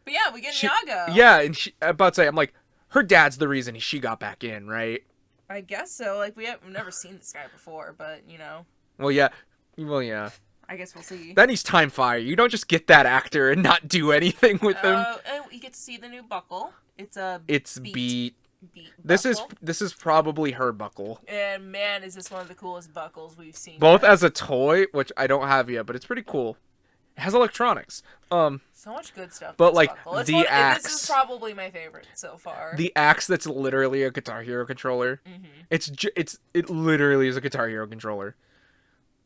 But yeah, we get Nyago. Yeah, and about to say, I'm like, her dad's the reason she got back in, right? I guess so. Like, we've never seen this guy before, but, you know. Well, yeah. I guess we'll see. Then he's time fire. You don't just get that actor and not do anything with him. And we get to see the new buckle. It's Beat. This is probably her buckle. And man, is this one of the coolest buckles we've seen. Both as a toy, which I don't have yet, but it's pretty cool. It has electronics. So much good stuff. But in like this buckle. the axe, this is probably my favorite so far. the axe that's literally a Guitar Hero controller. It literally is a Guitar Hero controller.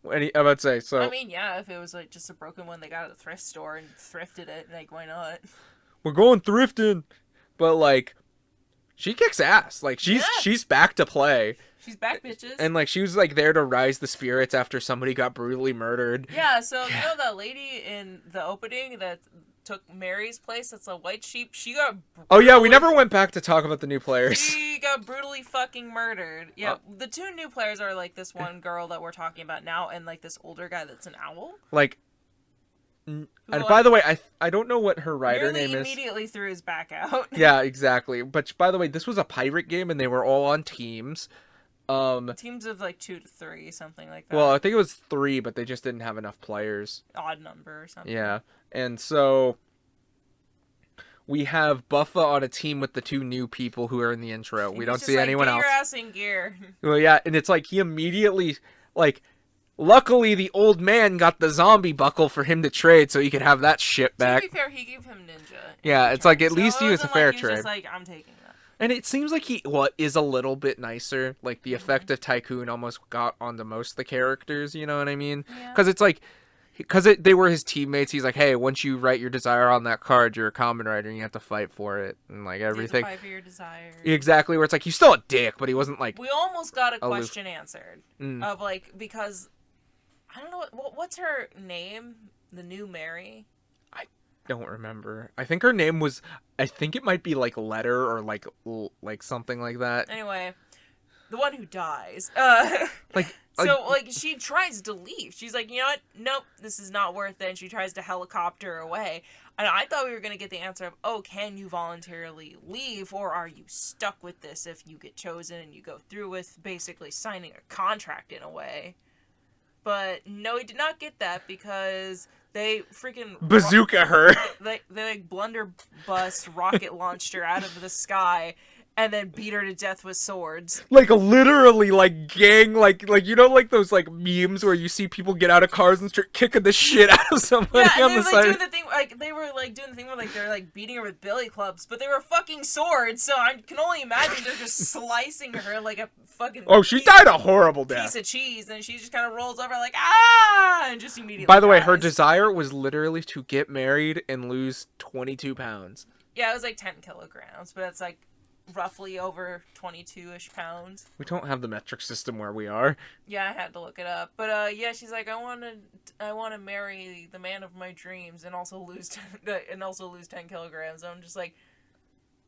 I would say so. I mean, yeah, if it was like just a broken one they got at the thrift store and thrifted it, like why not? We're going thrifting, but like, she kicks ass. Like she's back to play. She's back, bitches. And like she was like there to rise the spirits after somebody got brutally murdered. Yeah, so you know that lady in the opening that took Mary's place, that's a white sheep, she got Oh yeah, we never went back to talk about the new players. She got brutally fucking murdered. Yeah, the two new players are like this one girl that we're talking about now and like this older guy that's an owl. Like, and by the way, I don't know what her writer name is. Immediately threw his back out. Yeah, exactly. But by the way, this was a pirate game and they were all on teams. Teams of like 2 to 3, something like that. Well, I think it was 3, but they just didn't have enough players. Odd number or something. Yeah, and so we have Buffa on a team with the 2 new people who are in the intro. We don't see anyone else. Get your ass in gear. Well, yeah, and it's like he immediately, like, luckily the old man got the zombie buckle for him to trade so he could have that shit back. To be fair, he gave him ninja. Yeah, it's like at least he was a fair trade. He was just like, I'm taking that. And it seems like he is a little bit nicer. Like the effect of Tycoon almost got onto most of the characters. You know what I mean? Because it's like, they were his teammates. He's like, hey, once you write your desire on that card, you're a common writer and you have to fight for it and like everything. You have to fight for your desire. Exactly. Where it's like he's still a dick, but he wasn't like. We almost got a question answered of like because I don't know what's her name, the new Mary. Don't remember. I think her name was. I think it might be like Letter or like something like that. Anyway, the one who dies. She tries to leave. She's like, you know what? Nope, this is not worth it. And she tries to helicopter away. And I thought we were gonna get the answer of, oh, can you voluntarily leave, or are you stuck with this if you get chosen and you go through with basically signing a contract in a way? But no, we did not get that because they freaking bazooka her. They like blunderbuss rocket launched her out of the sky and then beat her to death with swords. Like literally, like gang, like you know, like those like memes where you see people get out of cars and start kicking the shit out of somebody on the side. Doing the thing, like they were like doing the thing where like they're like beating her with billy clubs, but they were fucking swords. So I can only imagine they're just slicing her like a fucking. Oh, she died a horrible death. Piece of cheese, and she just kind of rolls over like and just immediately. By the way, dies. her desire was literally to get married and lose 22 pounds. Yeah, it was like 10 kilograms, but it's like roughly over 22-ish pounds. We don't have the metric system where we are. Yeah, I had to look it up. But yeah, she's like, I want to marry the man of my dreams and also lose 10 kilograms. I'm just like,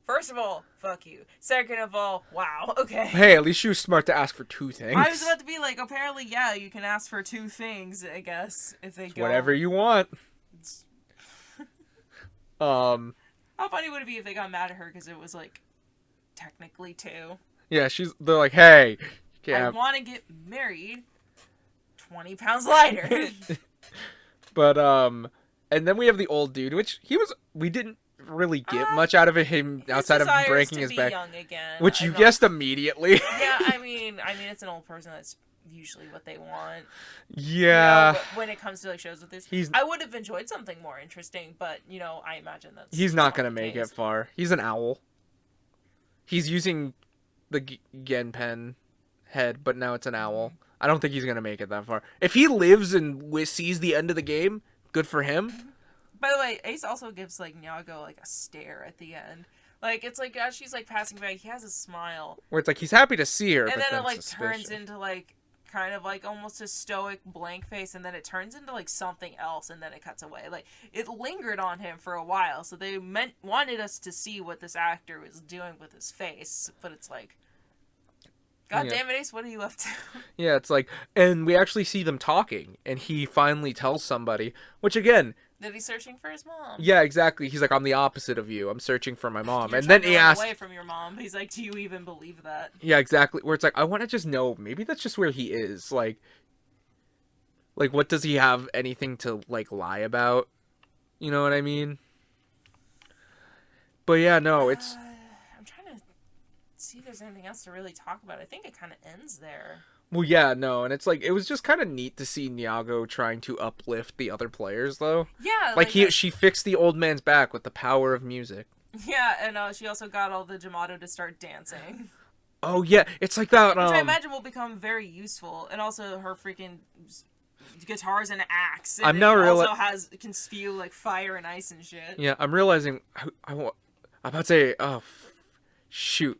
first of all, fuck you. Second of all, wow, okay. Hey, at least she was smart to ask for 2 things. I was about to be like, apparently, yeah, you can ask for 2 things, I guess, if they go. Whatever you want. How funny would it be if they got mad at her because it was like technically 2? Yeah, they're like, hey, I want to get married 20 pounds lighter. But and then we have the old dude, which we didn't really get much out of him outside of breaking his back, young again, which you guessed immediately. Yeah, I mean it's an old person. That's usually what they want. Yeah. You know, when it comes to like shows with this, I would have enjoyed something more interesting, but I imagine that's he's not gonna make it far. He's an owl. He's using the Genpen head, but now it's an owl. I don't think he's gonna make it that far. If he lives and sees the end of the game, good for him. By the way, Ace also gives like Nyago like a stare at the end. Like it's like as she's like passing by, he has a smile. Where it's like he's happy to see her, and but then it like suspicious. turns into like kind of like almost a stoic blank face, and then it turns into like something else, and then it cuts away. Like it lingered on him for a while, so they wanted us to see what this actor was doing with his face, but it's like, God damn it, Ace, what are you up to? Yeah, it's like, and we actually see them talking, and he finally tells somebody, which again, that he's searching for his mom. Yeah, exactly. He's like, I'm the opposite of you. I'm searching for my mom. You're and then he asks, away from your mom. He's like, do you even believe that? Yeah, exactly. Where it's like, I want to just know, maybe that's just where he is. Like, what does he have anything to like lie about? You know what I mean? But yeah, no, I'm trying to see if there's anything else to really talk about. I think it kind of ends there. Well, yeah, no, and it's like it was just kind of neat to see Nyago trying to uplift the other players, though. Yeah, Like she fixed the old man's back with the power of music. Yeah, and she also got all the Jamato to start dancing. Oh yeah, it's like that. Which I imagine will become very useful, and also her freaking guitar's an axe. And I'm now also can spew like fire and ice and shit. Yeah, I'm realizing. I'm about to say, oh, shoot.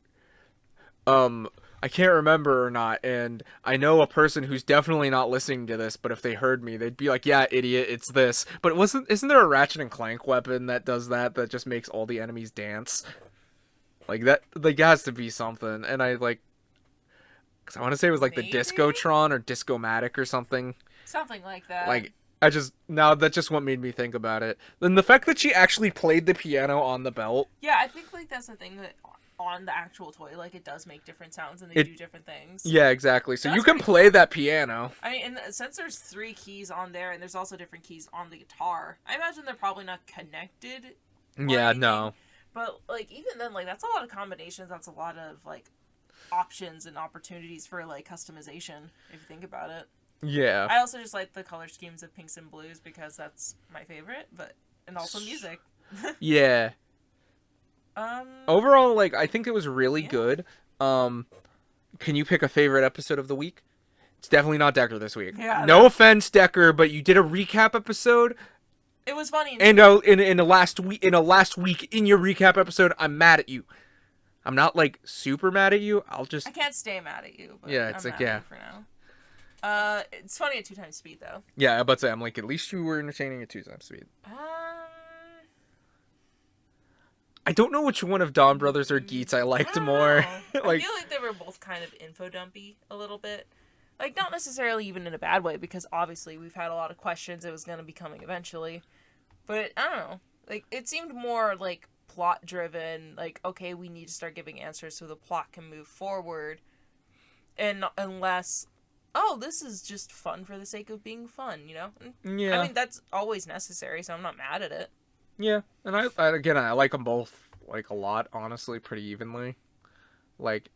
I can't remember or not, and I know a person who's definitely not listening to this, but if they heard me, they'd be like, yeah, idiot, it's this. But isn't there a Ratchet and Clank weapon that does that just makes all the enemies dance? Like, that, like, has to be something, and I, like, because I want to say it was, like, Maybe? the Discotron or Discomatic or something. Something like that. Like, that's just what made me think about it. Then the fact that she actually played the piano on the belt. Yeah, I think, like, that's the thing that on the actual toy, like, it does make different sounds and they do different things. Yeah, exactly. So you can play that piano. I mean, and since there's 3 keys on there and there's also different keys on the guitar, I imagine they're probably not connected. Yeah, anything. No. But, like, even then, like, that's a lot of combinations. That's a lot of, like, options and opportunities for, like, customization, if you think about it. Yeah. I also just like the color schemes of pinks and blues because that's my favorite, and also music. Yeah. Overall, like, I think it was really good. Can you pick a favorite episode of the week? It's definitely not Decker this week. Yeah, no offense, Decker, but you did a recap episode. It was funny. And in a last week in your recap episode, I'm mad at you. I'm not like super mad at you. I can't stay mad at you. But yeah, it's I'm like mad at you for now. It's funny at 2 times speed though. Yeah, I'm about to say, I'm like, at least you were entertaining at 2 times speed. I don't know which one of DonBrothers or Geats I liked more. Like, I feel like they were both kind of info dumpy a little bit. Like, not necessarily even in a bad way, because obviously we've had a lot of questions. It was going to be coming eventually. But, I don't know. Like, it seemed more, like, plot-driven. Like, okay, we need to start giving answers so the plot can move forward. And unless, oh, this is just fun for the sake of being fun, you know? Yeah. I mean, that's always necessary, so I'm not mad at it. Yeah, and I like them both, like, a lot, honestly, pretty evenly. Like,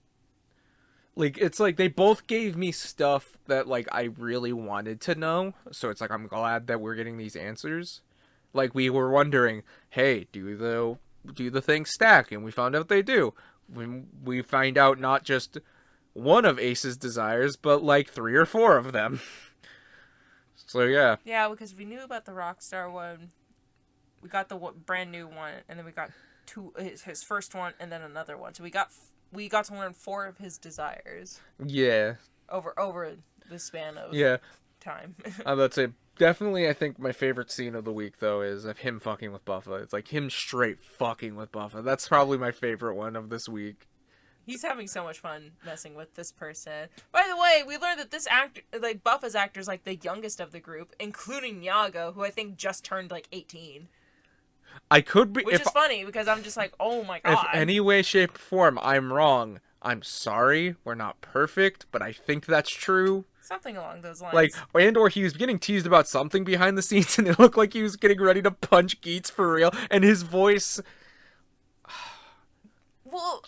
it's like they both gave me stuff that, like, I really wanted to know, so it's like I'm glad that we're getting these answers. Like, we were wondering, hey, do the things stack? And we found out they do. When we find out not just one of Ace's desires, but, like, 3 or 4 of them. So, yeah. Yeah, because we knew about the Rockstar one. We got the brand new one, and then we got his first one, and then another one. So we got to learn 4 of his desires. Yeah. Over the span of time. I would say definitely. I think my favorite scene of the week though is of him fucking with Buffa. It's like him straight fucking with Buffa. That's probably my favorite one of this week. He's having so much fun messing with this person. By the way, we learned that this actor, like Buffa's actor, is like the youngest of the group, including Nyago, who I think just turned like 18. I could be, which is funny because I'm just like, oh my god. If any way, shape, or form I'm wrong, I'm sorry. We're not perfect, but I think that's true. Something along those lines. Like, or he was getting teased about something behind the scenes, and it looked like he was getting ready to punch Geats for real, and his voice. Well,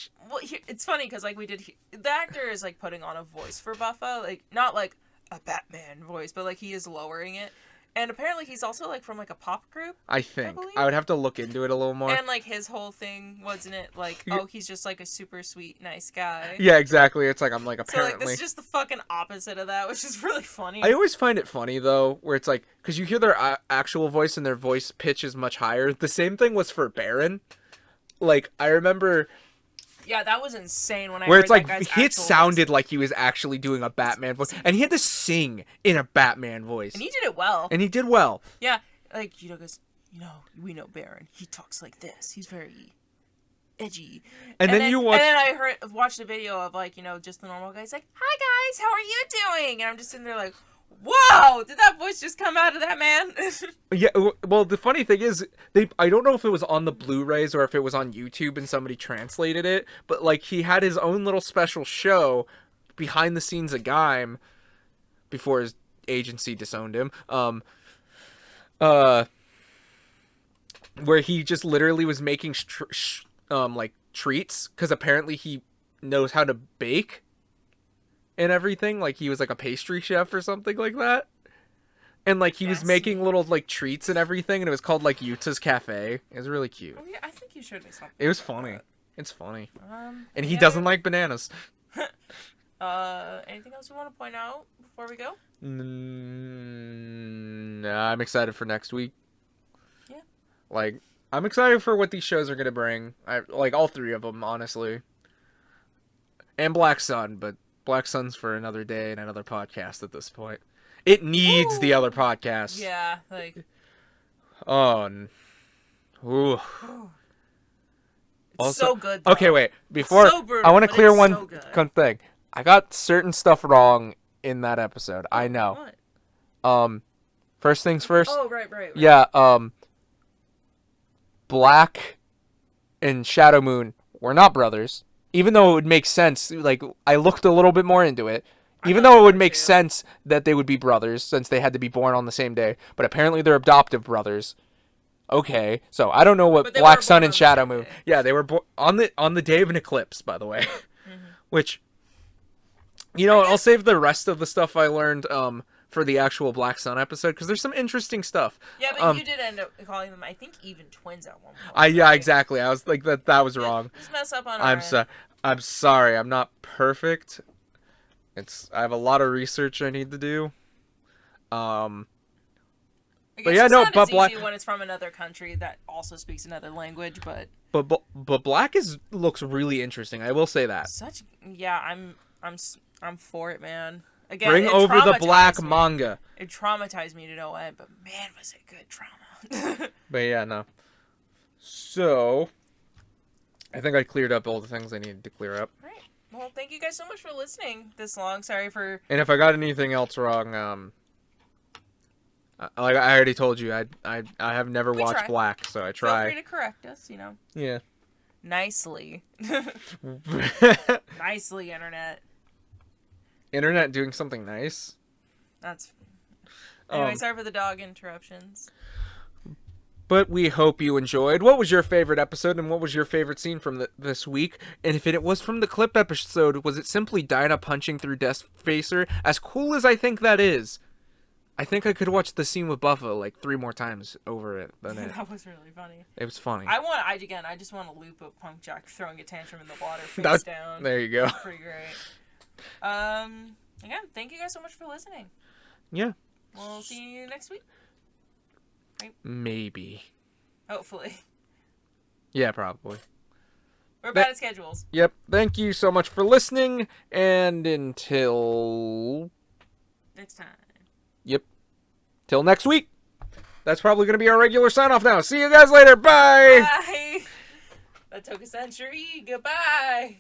it's funny because like the actor is like putting on a voice for Buffa, like not like a Batman voice, but like he is lowering it. And apparently he's also, like, from, like, a pop group, I think. I would have to look into it a little more. And, like, his whole thing, wasn't it, like, oh, he's just, like, a super sweet, nice guy. Yeah, exactly. It's like, I'm, like, apparently. So, like, this is just the fucking opposite of that, which is really funny. I always find it funny, though, where it's, like, because you hear their actual voice and their voice pitch is much higher. The same thing was for Baron. Like, I remember... Yeah, that was insane when I heard that it's like, guy's it sounded voice. Like he was actually doing a Batman voice. And he had to sing in a Batman voice. And he did it well. Yeah, like, goes, we know Baron. He talks like this. He's very edgy. And then you watch... And then I watched a video of, like, just the normal guy. He's like, hi, guys, how are you doing? And I'm just sitting there like... Whoa! Did that voice just come out of that man? Yeah, well, the funny thing is, I don't know if it was on the Blu-rays or if it was on YouTube and somebody translated it, but, like, he had his own little special show behind the scenes of Gaim before his agency disowned him, where he just literally was making, like, treats, because apparently he knows how to bake. and everything. Like, he was like a pastry chef or something like that. And like he was making little like treats and everything, and it was called like Yuta's Cafe. It was really cute. Oh, yeah, I think you showed me something. It was funny. It's funny. And he yeah. doesn't like bananas. Anything else you want to point out before we go? Nah, I'm excited for next week. Yeah. Like, I'm excited for what these shows are gonna bring. I like all three of them, honestly. And Black Sun, but Black Sun's for another day and another podcast at this point. It needs the other podcast. Yeah, like. Ooh. It's also, so good, though. Okay, wait. Before so brutal, I want to clear one so thing. I got certain stuff wrong in that episode. I know. What? First things first. Oh, right. Yeah, Black and Shadow Moon were not brothers. Even though it would make sense, like, I looked a little bit more into it. Even though it would make sense that they would be brothers, since they had to be born on the same day. But apparently they're adoptive brothers. Okay, so I don't know what Black Sun and Shadow Moon. Yeah, they were born on the day of an eclipse, by the way. Which, you know, I'll save the rest of the stuff I learned for the actual Black Sun episode, because there's some interesting stuff. Yeah, but you did end up calling them, I think, even twins at one point. Yeah, exactly. I was like, that was wrong. Just mess up on I'm sorry. I'm not perfect. I have a lot of research I need to do. But yeah, no, but Black when it's from another country that also speaks another language, but Black looks really interesting. I will say that. I'm for it, man. Again, bring over the Black manga. It traumatized me to no end, but man, was it good trauma. But yeah, no. So, I think I cleared up all the things I needed to clear up. Right. Well, thank you guys so much for listening this long. Sorry for. And if I got anything else wrong, like I already told you, I have never watched Black, so I try. Feel free to correct us, you know. Yeah. Nicely. Nicely, internet. Internet doing something nice. That's. Anyway, sorry for the dog interruptions. But we hope you enjoyed. What was your favorite episode, and what was your favorite scene from this week? And if it was from the clip episode, was it simply Dinah punching through Death Facer? As cool as I think that is, I think I could watch the scene with Buffa like 3 more times over it than it. That was really funny. It was funny. I just want to loop of Punk Jack throwing a tantrum in the water face down. There you go. That's pretty great. Again, thank you guys so much for listening. Yeah. We'll see you next week. Right? Maybe. Hopefully. Yeah, probably. We're bad at schedules. Yep. Thank you so much for listening, and until next time. Yep. Till next week. That's probably going to be our regular sign-off now. See you guys later. Bye! Bye! The Toku Century. Goodbye!